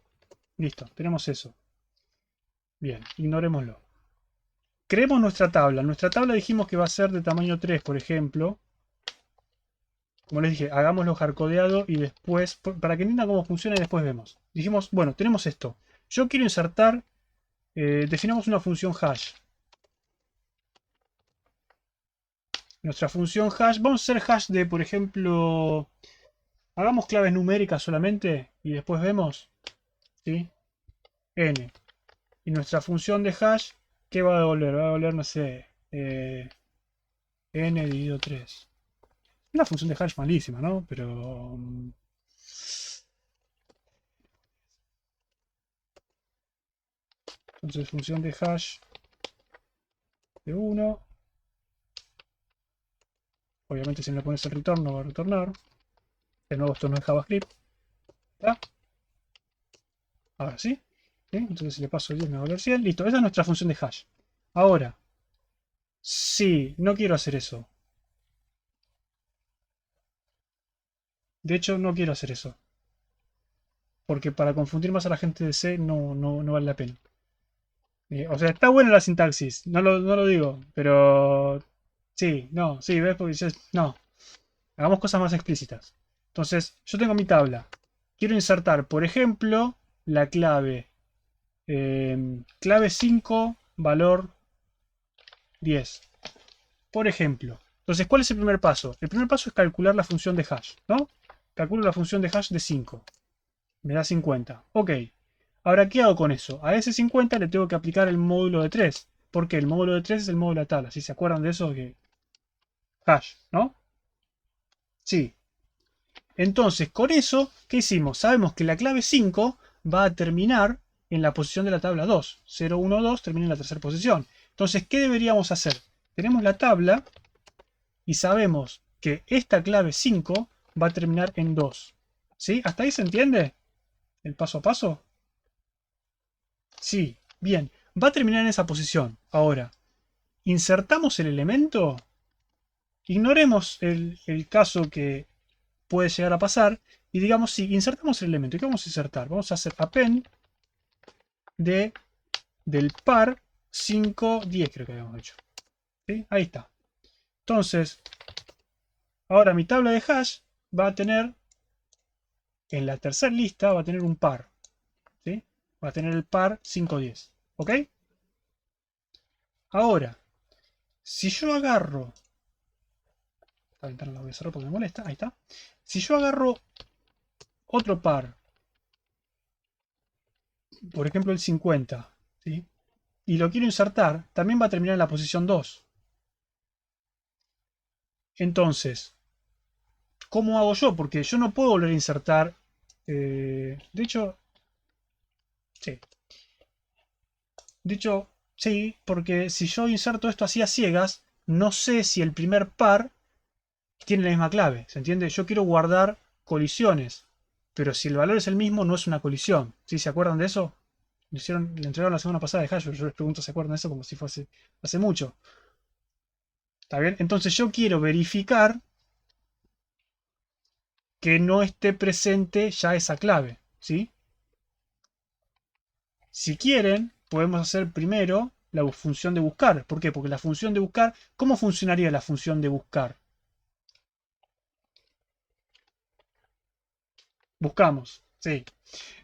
A: Listo, tenemos eso. Bien, ignorémoslo. Creemos nuestra tabla. Nuestra tabla dijimos que va a ser de tamaño 3, por ejemplo. Como les dije, hagámoslo hardcodeado y después, para que entiendan cómo funciona y después vemos. Dijimos, bueno, tenemos esto. Yo quiero insertar, definamos una función hash. Nuestra función hash, vamos a hacer hash de, por ejemplo, hagamos claves numéricas solamente y después vemos, ¿sí? N. Y nuestra función de hash, ¿qué va a devolver? Va a devolver, no sé, N dividido 3. Una función de hash malísima, ¿no? Pero... entonces función de hash de 1. Obviamente si no le pones el return no va a retornar. De nuevo esto no es JavaScript. ¿Está? Ahora sí. ¿Sí? Entonces si le paso 10 me va a volver 100. Listo, esa es nuestra función de hash. Ahora, sí, no quiero hacer eso. De hecho, no quiero hacer eso. Porque para confundir más a la gente de C no vale la pena. O sea, está buena la sintaxis, no lo digo, pero sí, no, sí, ¿ves? Porque no, hagamos cosas más explícitas. Entonces, yo tengo mi tabla. Quiero insertar, por ejemplo, la clave. Clave 5, valor 10. Por ejemplo. Entonces, ¿cuál es el primer paso? El primer paso es calcular la función de hash, ¿no? Calculo la función de hash de 5. Me da 50. Ok. Ahora, ¿qué hago con eso? A ese 50 le tengo que aplicar el módulo de 3. ¿Por qué? El módulo de 3 es el módulo de tabla. Si se acuerdan de eso, que hash, ¿no? Sí. Entonces, con eso, ¿qué hicimos? Sabemos que la clave 5 va a terminar en la posición de la tabla 2. 0, 1, 2 termina en la tercera posición. Entonces, ¿qué deberíamos hacer? Tenemos la tabla y sabemos que esta clave 5 va a terminar en 2. ¿Sí? ¿Hasta ahí se entiende? ¿El paso a paso? Sí, bien. Va a terminar en esa posición. Ahora, insertamos el elemento. Ignoremos el caso que puede llegar a pasar. Y digamos, sí, insertamos el elemento. ¿Qué vamos a insertar? Vamos a hacer append del par 5, 10 creo que habíamos hecho. ¿Sí? Ahí está. Entonces, ahora mi tabla de hash va a tener, en la tercera lista, va a tener un par. ¿Sí? Va a tener el par 5, 10. ¿Ok? Ahora, si yo agarro... Esta ventana la voy a cerrar porque me molesta. Ahí está. Si yo agarro otro par, por ejemplo el 50, ¿sí? Y lo quiero insertar, también va a terminar en la posición 2. Entonces, ¿cómo hago yo? Porque yo no puedo volver a insertar. De hecho, sí. De hecho, sí, porque si yo inserto esto así a ciegas, no sé si el primer par tiene la misma clave. ¿Se entiende? Yo quiero guardar colisiones. Pero si el valor es el mismo, no es una colisión. ¿Sí? ¿Se acuerdan de eso? Le entregaron la semana pasada de Hash. Yo les pregunto, ¿se acuerdan de eso? Como si fuese hace mucho. ¿Está bien? Entonces yo quiero verificar que no esté presente ya esa clave. ¿Sí? Si quieren, podemos hacer primero la función de buscar. ¿Por qué? Porque la función de buscar... ¿Cómo funcionaría la función de buscar? Buscamos. Sí.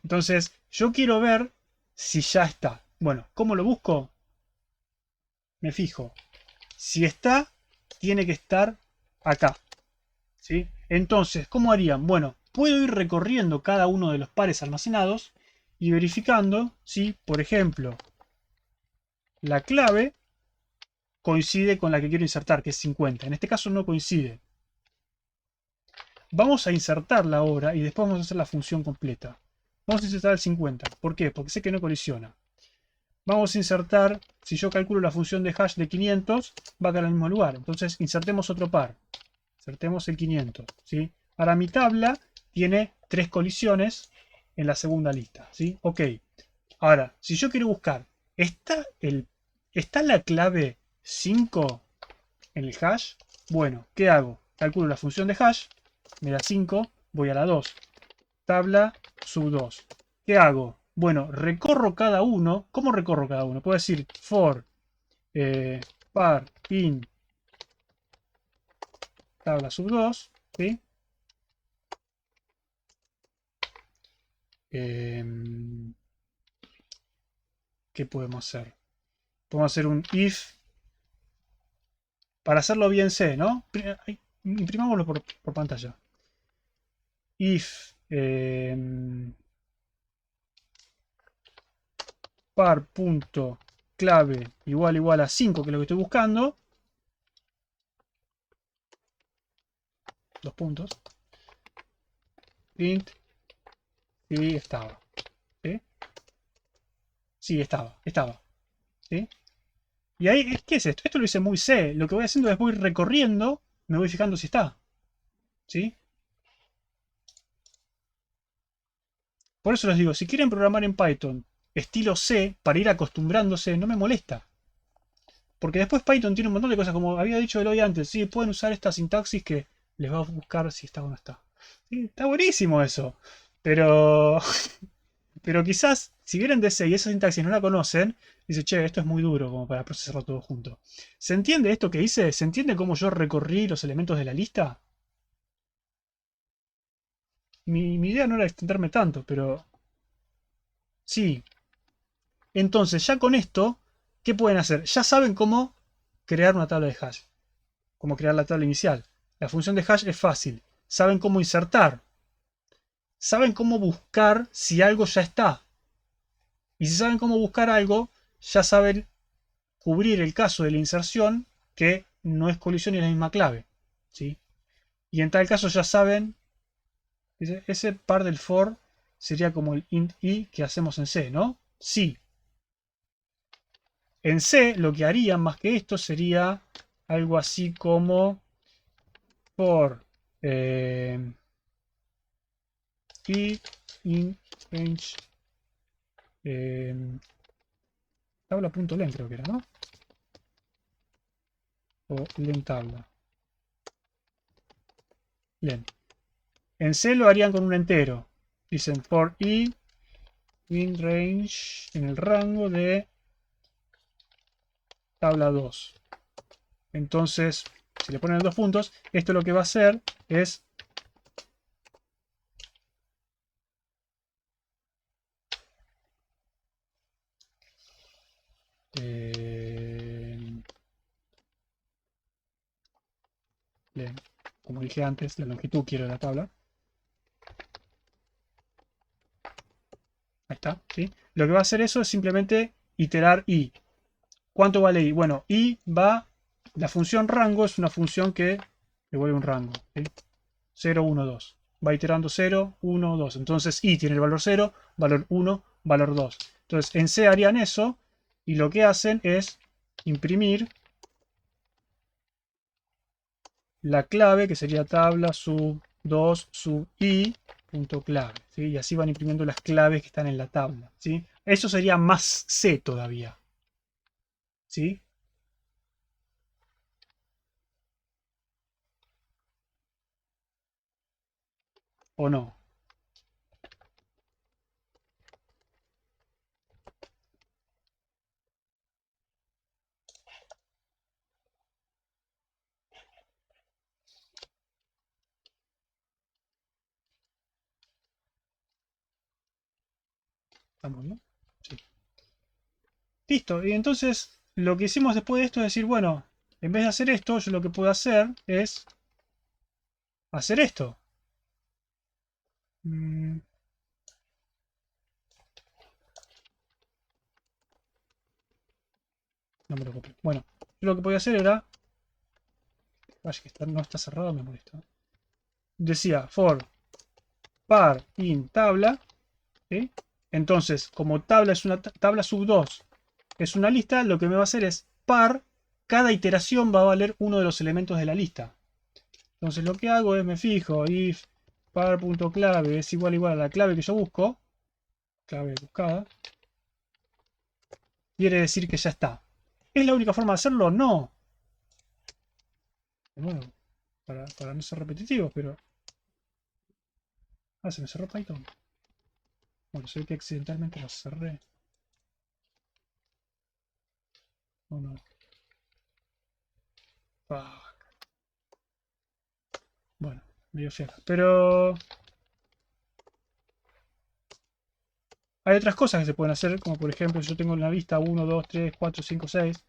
A: Entonces, yo quiero ver si ya está. Bueno, ¿cómo lo busco? Me fijo. Si está, tiene que estar acá. ¿Sí? Entonces, ¿cómo harían? Bueno, puedo ir recorriendo cada uno de los pares almacenados y verificando si, por ejemplo, la clave coincide con la que quiero insertar, que es 50. En este caso no coincide. Vamos a insertarla ahora y después vamos a hacer la función completa. Vamos a insertar el 50. ¿Por qué? Porque sé que no colisiona. Vamos a insertar, si yo calculo la función de hash de 500, va a quedar en el mismo lugar. Entonces insertemos otro par. Insertemos el 500. ¿Sí? Ahora mi tabla tiene 3 colisiones en la segunda lista. ¿Sí? Ok. Ahora, si yo quiero buscar, ¿está la clave 5 en el hash? Bueno, ¿qué hago? Calculo la función de hash, me da 5, voy a la 2. Tabla sub 2. ¿Qué hago? Bueno, recorro cada uno. ¿Cómo recorro cada uno? Puedo decir for par in tabla sub 2. ¿Sí? ¿Qué podemos hacer? Podemos hacer un if. Para hacerlo bien sé, ¿no? Imprimámoslo por pantalla. If par.clave igual a 5, que es lo que estoy buscando. Dos puntos. Print. Sí, estaba. ¿Sí? Sí, estaba. ¿Sí? Y ahí, ¿qué es esto? Esto lo hice muy C. Lo que voy haciendo es voy recorriendo, me voy fijando si está. ¿Sí? Por eso les digo, si quieren programar en Python estilo C, para ir acostumbrándose, no me molesta. Porque después Python tiene un montón de cosas, como había dicho Eloy antes, sí, pueden usar esta sintaxis que les va a buscar si está o no está. Sí, está buenísimo eso. Pero, pero quizás, si vienen de C y esa sintaxis no la conocen, dice, che, esto es muy duro como para procesarlo todo junto. ¿Se entiende esto que hice? ¿Se entiende cómo yo recorrí los elementos de la lista? Mi idea no era extenderme tanto, pero sí. Entonces, ya con esto, ¿qué pueden hacer? Ya saben cómo crear una tabla de hash. Cómo crear la tabla inicial. La función de hash es fácil. Saben cómo insertar. Saben cómo buscar si algo ya está. Y si saben cómo buscar algo, ya saben cubrir el caso de la inserción que no es colisión y es la misma clave. ¿Sí? Y en tal caso ya saben, ese par del for sería como el int i que hacemos en C, ¿no? Sí. En C lo que harían más que esto sería algo así como for i in range tabla.len creo que era, ¿no? O len tabla. Len. En C lo harían con un entero. Dicen for i in range, en el rango de tabla 2. Entonces, si le ponen 2 puntos, esto lo que va a hacer es como dije antes, la longitud quiero de la tabla. Ahí está, ¿sí? Lo que va a hacer eso es simplemente iterar i. ¿Cuánto vale i? Bueno, i va... La función rango es una función que devuelve un rango, ¿sí? 0, 1, 2. Va iterando 0, 1, 2. Entonces i tiene el valor 0, valor 1, valor 2. Entonces en C harían eso y lo que hacen es imprimir la clave, que sería tabla sub 2 sub i punto clave, ¿sí? Y así van imprimiendo las claves que están en la tabla, ¿sí? Eso sería más C todavía, ¿sí? ¿O no? ¿Estamos bien? Sí. Listo. Y entonces lo que hicimos después de esto es decir, bueno, en vez de hacer esto, yo lo que puedo hacer es hacer esto. No me lo copié. Bueno, yo lo que podía hacer era... Vaya que no está cerrado, me molesta. Decía for par in tabla, ¿sí? Entonces, como tabla es una tabla sub 2, es una lista, lo que me va a hacer es par, cada iteración va a valer uno de los elementos de la lista. Entonces lo que hago es me fijo if par.clave es igual a la clave que yo busco, clave buscada, quiere decir que ya está. ¿Es la única forma de hacerlo? No. De nuevo, para no ser repetitivos, pero... Ah, se me cerró Python. Bueno, se ve que accidentalmente lo cerré. Oh, no. Fuck. Bueno, medio fea. Pero... hay otras cosas que se pueden hacer, como por ejemplo, si yo tengo en la lista 1, 2, 3, 4, 5, 6.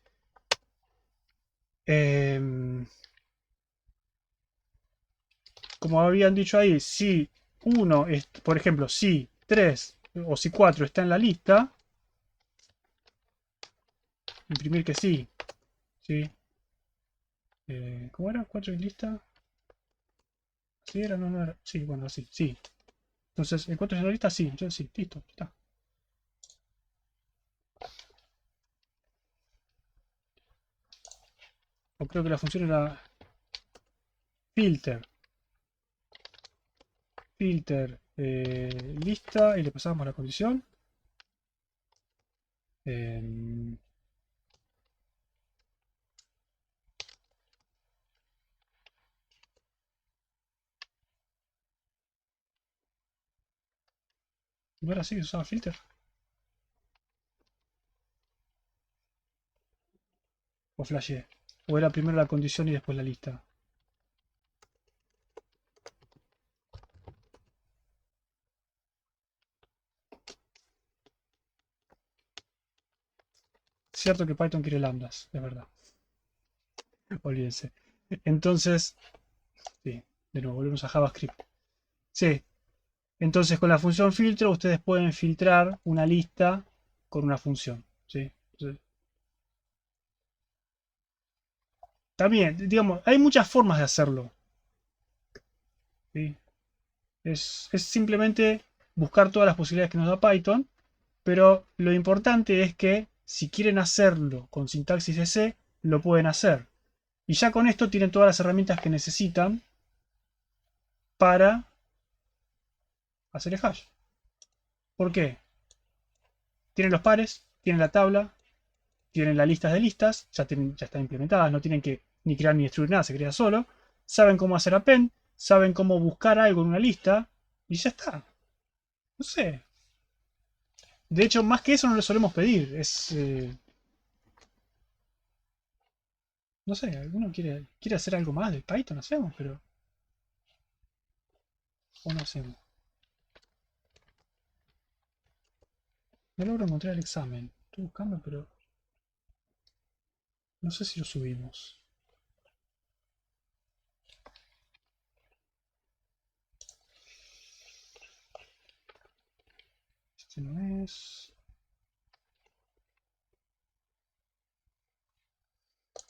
A: Como habían dicho ahí, si 1, por ejemplo, si 3 o si 4 está en la lista, imprimir que sí. ¿Sí? ¿Cómo era? ¿4 en lista? ¿Sí era? No, no era. Sí, bueno, así, sí. Entonces, ¿el 4 está en la lista? Sí, entonces sí, listo, está. O creo que la función era filter. Filter lista y le pasamos la condición. ¿No era así que se usaba filter? ¿O flashé? ¿O era primero la condición y después la lista? Cierto que Python quiere lambdas, de verdad. Olvídense. Entonces, sí, de nuevo, volvemos a JavaScript. Sí, entonces con la función filtro ustedes pueden filtrar una lista con una función. ¿Sí? Entonces, también, digamos, hay muchas formas de hacerlo. ¿Sí? Es simplemente buscar todas las posibilidades que nos da Python, pero lo importante es que Si quieren hacerlo con sintaxis de C, lo pueden hacer. Y ya con esto tienen todas las herramientas que necesitan para hacer el hash. ¿Por qué? Tienen los pares, tienen la tabla, tienen las listas de listas, ya están implementadas, no tienen que ni crear ni destruir nada, se crea solo. Saben cómo hacer append, saben cómo buscar algo en una lista y ya está. No sé. De hecho, más que eso no lo solemos pedir. No sé, alguno quiere hacer algo más de Python, hacemos, pero... O no hacemos. No logro encontrar el examen. Estoy buscando, pero... No sé si lo subimos. Este no es...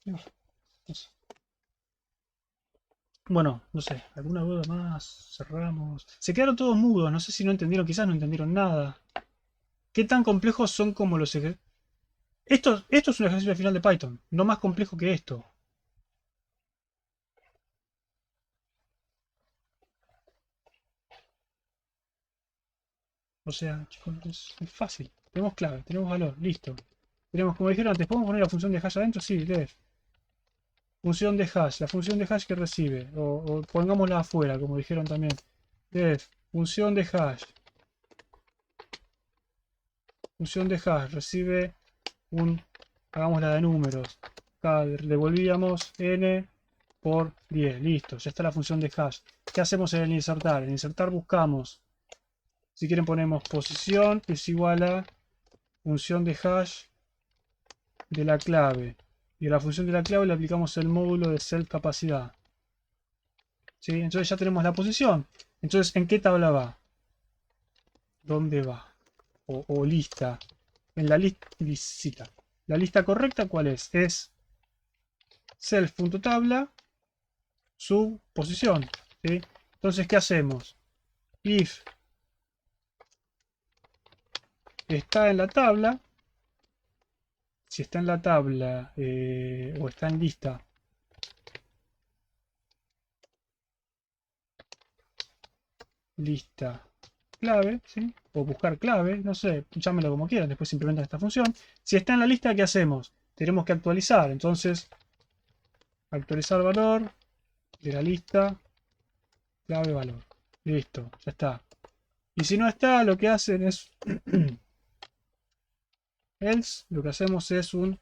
A: No sé. Bueno, no sé, ¿alguna duda más? Cerramos. Se quedaron todos mudos, no sé si no entendieron, quizás no entendieron nada. ¿Qué tan complejos son como los ejercicios? Esto es un ejercicio final de Python, no más complejo que esto. O sea, chicos, es fácil. Tenemos clave, tenemos valor, listo. Tenemos, como dijeron antes, ¿podemos poner la función de hash adentro? Sí, def. Función de hash, la función de hash que recibe. O pongámosla afuera, como dijeron también. Def, función de hash. Función de hash recibe un... Hagámosla de números. Acá devolvíamos n por 10. Listo, ya está la función de hash. ¿Qué hacemos en el insertar? En insertar buscamos. Si quieren ponemos posición es igual a función de hash de la clave. Y a la función de la clave le aplicamos el módulo de self capacidad. ¿Sí? Entonces ya tenemos la posición. Entonces, ¿en qué tabla va? ¿Dónde va? O lista. En la lista. La lista correcta, ¿cuál es? Es self.tabla sub posición. ¿Sí? Entonces, ¿qué hacemos? If está en la tabla, si está en la tabla o está en lista, lista clave, ¿sí? O buscar clave, no sé, llámelo como quieran, después se implementa esta función. Si está en la lista, ¿qué hacemos? Tenemos que actualizar, entonces actualizar valor de la lista clave valor. Listo, ya está. Y si no está, lo que hacen es else, lo que hacemos es un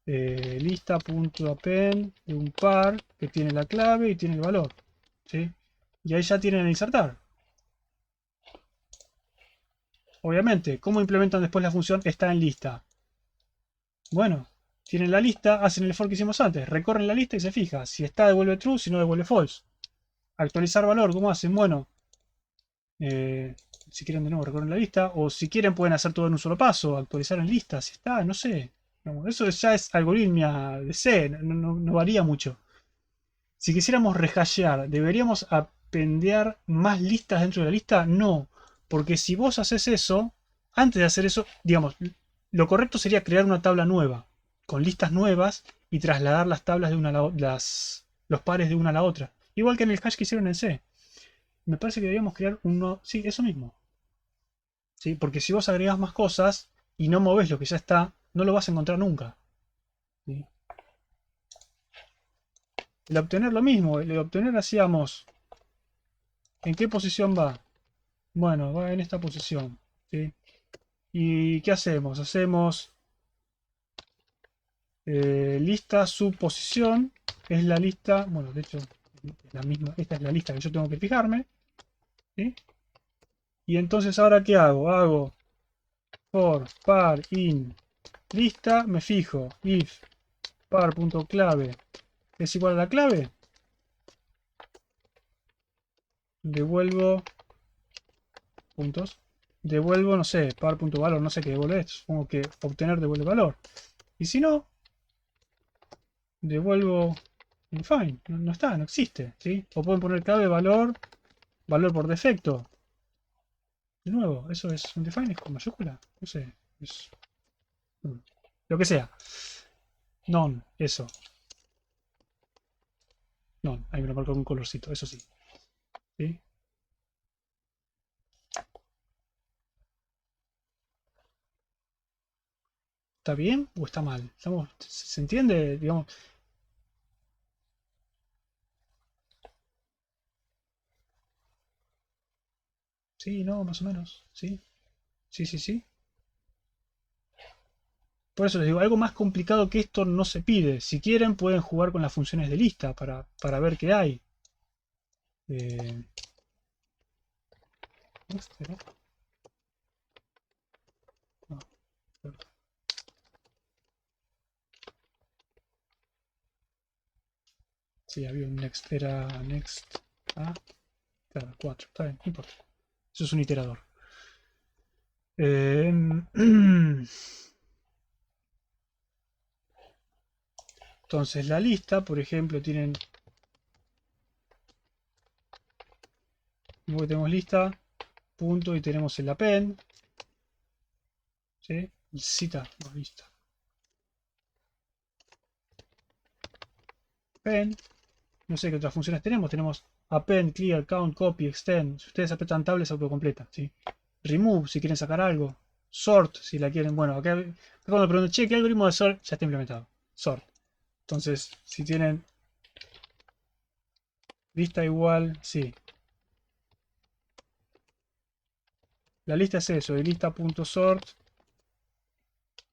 A: lista.append de un par que tiene la clave y tiene el valor, ¿sí? Y ahí ya tienen el insertar. Obviamente, ¿cómo implementan después la función está en lista? Bueno, tienen la lista, hacen el for que hicimos antes, recorren la lista y se fija. Si está, devuelve true, si no, devuelve false. Actualizar valor, ¿cómo hacen? Bueno, si quieren de nuevo recorren la lista, o si quieren pueden hacer todo en un solo paso, actualizar en lista, si está, no sé. No, eso ya es algoritmia de C, no varía mucho. Si quisiéramos rehashear, ¿deberíamos apendear más listas dentro de la lista? No, porque si vos haces eso, antes de hacer eso, digamos, lo correcto sería crear una tabla nueva, con listas nuevas y trasladar las tablas de una a los pares de una a la otra. Igual que en el hash que hicieron en C. Me parece que deberíamos crear uno... Sí, eso mismo. ¿Sí? Porque si vos agregás más cosas y no movés lo que ya está, no lo vas a encontrar nunca. ¿Sí? El obtener lo mismo. El obtener hacíamos... ¿En qué posición va? Bueno, va en esta posición. ¿Sí? ¿Y qué hacemos? Hacemos lista subposición. Es la lista... Bueno, de hecho, es la misma. Esta es la lista que yo tengo que fijarme. ¿Sí? Y entonces, ¿ahora qué hago? Hago for par in lista. Me fijo. If par.clave es igual a la clave. Devuelvo puntos. Devuelvo, no sé, par.valor, no sé qué devuelve esto. Supongo que obtener devuelve valor. Y si no, devuelvo undefined. No está, no existe. ¿Sí? O pueden poner clave, valor, valor por defecto. De nuevo, eso es undefined, es con mayúscula. No sé, Lo que sea. None, eso. None, ahí me lo marco con un colorcito, eso sí. ¿Sí? ¿Está bien o está mal? ¿Se entiende? Digamos. Sí, no, más o menos. Sí, sí, sí, sí. Por eso les digo, algo más complicado que esto no se pide. Si quieren, pueden jugar con las funciones de lista para ver qué hay. Eh, ¿este, no? No, perdón. Sí, había un next, era next a, claro, 4, está bien, no importa. Eso es un iterador. Entonces la lista, por ejemplo, tienen, luego tenemos lista, punto, y tenemos el append, ¿sí? Y cita, no, lista. Append, no sé qué otras funciones tenemos. Tenemos append, clear, count, copy, extend. Si ustedes apretan tab, se autocompleta, ¿sí? Remove, si quieren sacar algo. Sort, si la quieren. Bueno, acá cuando pregunto, che, ¿qué algoritmo de sort ya está implementado? Sort. Entonces, si tienen lista igual, sí. La lista es eso, y lista.sort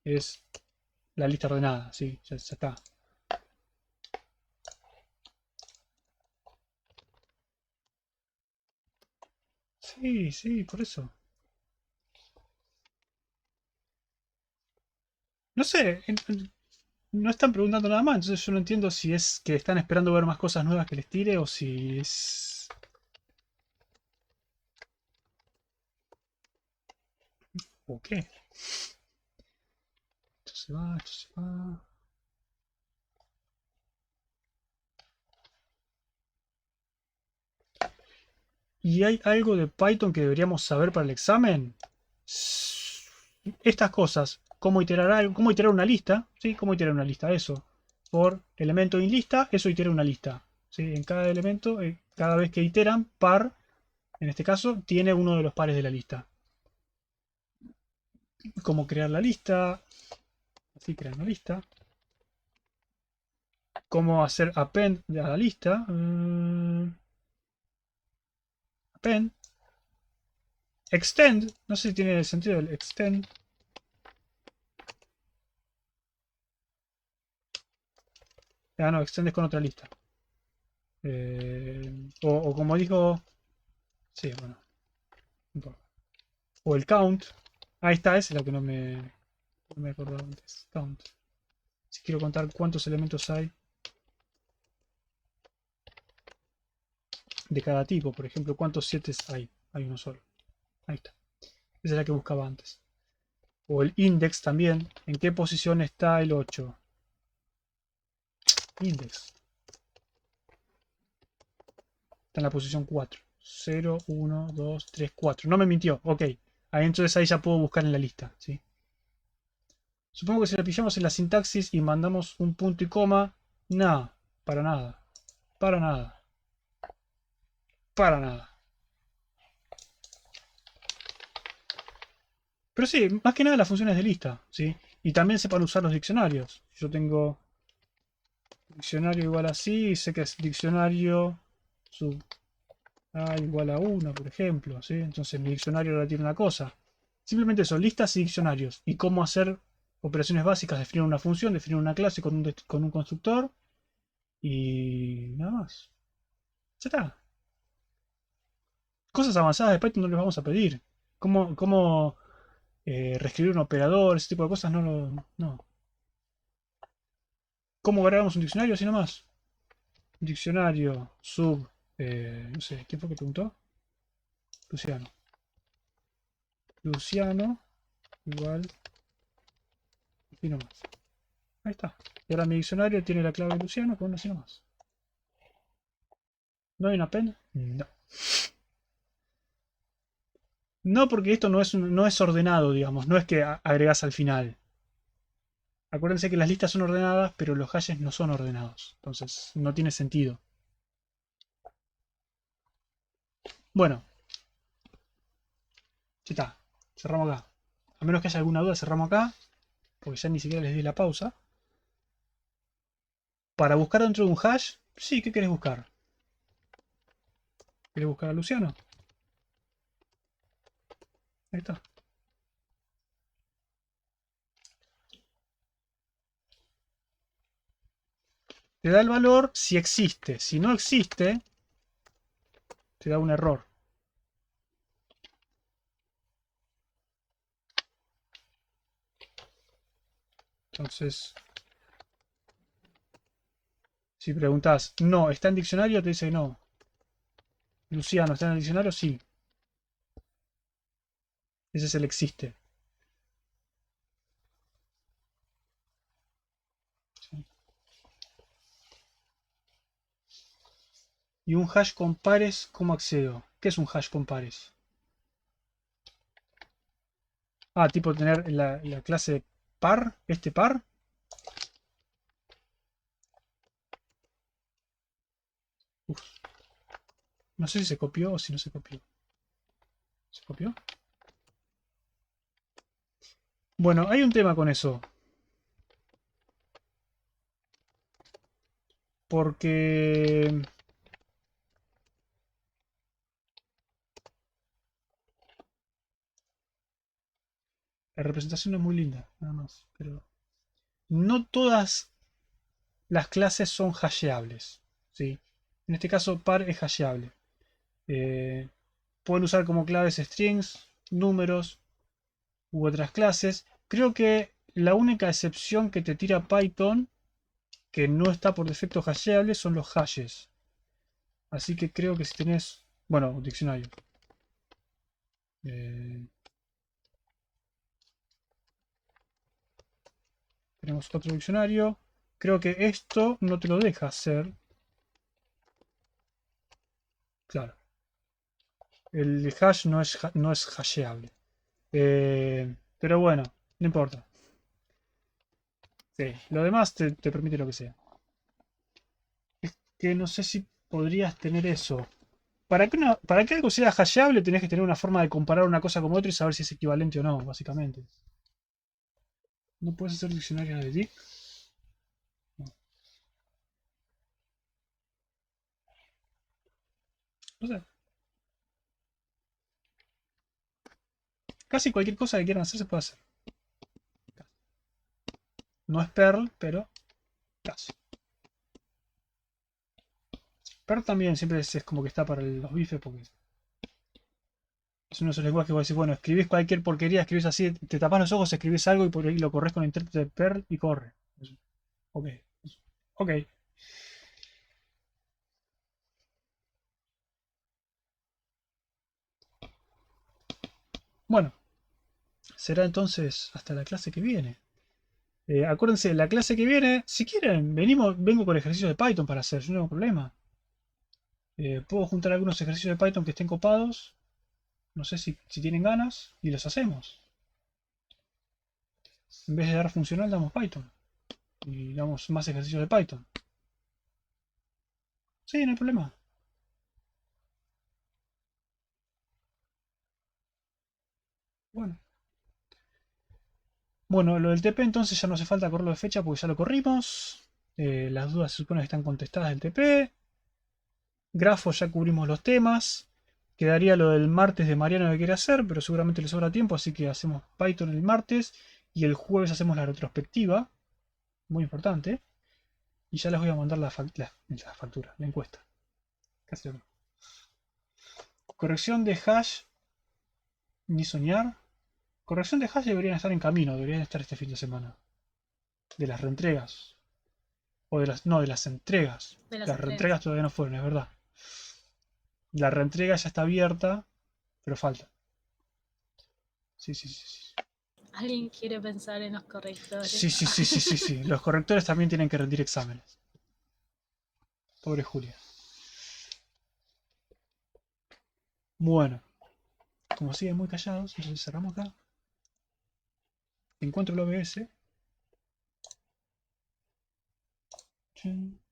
A: es la lista ordenada, sí, ya está. Sí, sí, por eso. No sé, no están preguntando nada más, entonces yo no entiendo si es que están esperando ver más cosas nuevas que les tire o si es... ¿O qué? Esto se va, esto se va. ¿Y hay algo de Python que deberíamos saber para el examen? Estas cosas. Cómo iterar algo, cómo iterar una lista, ¿sí? Cómo iterar una lista, eso. Por elemento in lista, eso itera una lista. ¿Sí? En cada elemento, cada vez que iteran, par, en este caso, tiene uno de los pares de la lista. Cómo crear la lista. Así crear una lista. Cómo hacer append a la lista. Append. Extend. No sé si tiene sentido el extend. Ah, no, extend es con otra lista. O como dijo... Sí, bueno. No importa. O el count. Ahí está, esa es la que no me acordaba antes. Count. Si quiero contar cuántos elementos hay de cada tipo. Por ejemplo, cuántos 7 hay. Hay uno solo. Ahí está. Esa es la que buscaba antes. O el index también. ¿En qué posición está el 8? Index. Está en la posición 4. 0, 1, 2, 3, 4. No me mintió. Ok. Entonces ahí ya puedo buscar en la lista. ¿Sí? Supongo que si le pillamos en la sintaxis y mandamos un punto y coma. No. Para nada. Para nada. Para nada. Pero sí, más que nada las funciones de lista. ¿Sí? Y también sepan usar los diccionarios. Yo tengo diccionario igual así. Y sé que es diccionario sub A igual a 1, por ejemplo, ¿sí? Entonces mi diccionario ahora tiene una cosa. Simplemente son listas y diccionarios. Y cómo hacer operaciones básicas, definir una función, definir una clase con un constructor. Y nada más. Ya está. Cosas avanzadas de Python no les vamos a pedir. Cómo reescribir un operador, ese tipo de cosas no. ¿Cómo grabamos un diccionario? Así nomás. Diccionario, sub, no sé, ¿quién fue que preguntó? Luciano. Luciano igual, así nomás. Ahí está. Y ahora mi diccionario tiene la clave de Luciano con así nomás. ¿No hay una pena? No. No, porque esto no es ordenado, digamos. No es que agregas al final. Acuérdense que las listas son ordenadas, pero los hashes no son ordenados. Entonces, no tiene sentido. Bueno, ya está. Cerramos acá. A menos que haya alguna duda, cerramos acá. Porque ya ni siquiera les di la pausa. Para buscar dentro de un hash, sí, ¿qué querés buscar? ¿Querés buscar a Luciano? Ahí está. Te da el valor si existe. Si no existe, te da un error. Entonces, si preguntas, no, ¿está en diccionario? Te dice no. Luciano, ¿está en el diccionario? Sí. Ese es el existe. Sí. Y un hash con pares, ¿cómo accedo? ¿Qué es un hash con pares? Ah, tipo tener la clase par, este par. Uf, no sé si se copió o si no se copió. ¿Se copió? Bueno, hay un tema con eso. Porque la representación es muy linda, nada más. Pero no todas las clases son hasheables. ¿Sí? En este caso, par es hasheable. Eh, pueden usar como claves strings, números u otras clases. Creo que la única excepción que te tira Python, que no está por defecto hasheable, son los hashes. Así que creo que si tenés... Bueno, diccionario. Eh, tenemos otro diccionario. Creo que esto no te lo deja hacer. Claro. El hash no es hasheable. Pero bueno, no importa. Sí, lo demás te permite lo que sea. Es que no sé si podrías tener eso. Para que algo sea hasheable tenés que tener una forma de comparar una cosa con otra y saber si es equivalente o no, básicamente. ¿No puedes hacer diccionario de Dick? No, no sé. Casi cualquier cosa que quieran hacer se puede hacer. No es Perl, pero casi. Perl también siempre es como que está para los bifes porque es uno de esos lenguajes que vos decís, bueno, escribís cualquier porquería, escribís así, te tapás los ojos, escribís algo y por ahí lo corres con el intérprete de Perl y corre. Ok. Ok. Bueno, será entonces hasta la clase que viene. Acuérdense, la clase que viene, si quieren, vengo con ejercicios de Python para hacer, yo no tengo problema. Puedo juntar algunos ejercicios de Python que estén copados. No sé si tienen ganas y los hacemos. En vez de dar funcional, damos Python. Y damos más ejercicios de Python. Sí, no hay problema. Bueno. Bueno, lo del TP entonces ya no hace falta correrlo de fecha porque ya lo corrimos. Las dudas se supone que están contestadas del TP. Grafo ya cubrimos los temas. Quedaría lo del martes de Mariano que quiere hacer, pero seguramente le sobra tiempo, así que hacemos Python el martes y el jueves hacemos la retrospectiva. Muy importante. Y ya les voy a mandar la factura, la encuesta. Casi lo mismo. Corrección de hash, ni soñar. Corrección de hash deberían estar en camino, deberían estar este fin de semana. De las reentregas. O de las. No, de las entregas.
E: De las
A: Las
E: entregas.
A: reentregas todavía no fueron, es verdad. La reentrega ya está abierta, pero falta. Sí, sí, sí, sí.
E: ¿Alguien quiere pensar en los correctores?
A: Sí, sí, sí, sí, sí, sí. Los correctores también tienen que rendir exámenes. Pobre Julia. Bueno, como siguen muy callados, entonces cerramos acá. Encuentro el OBS. chun.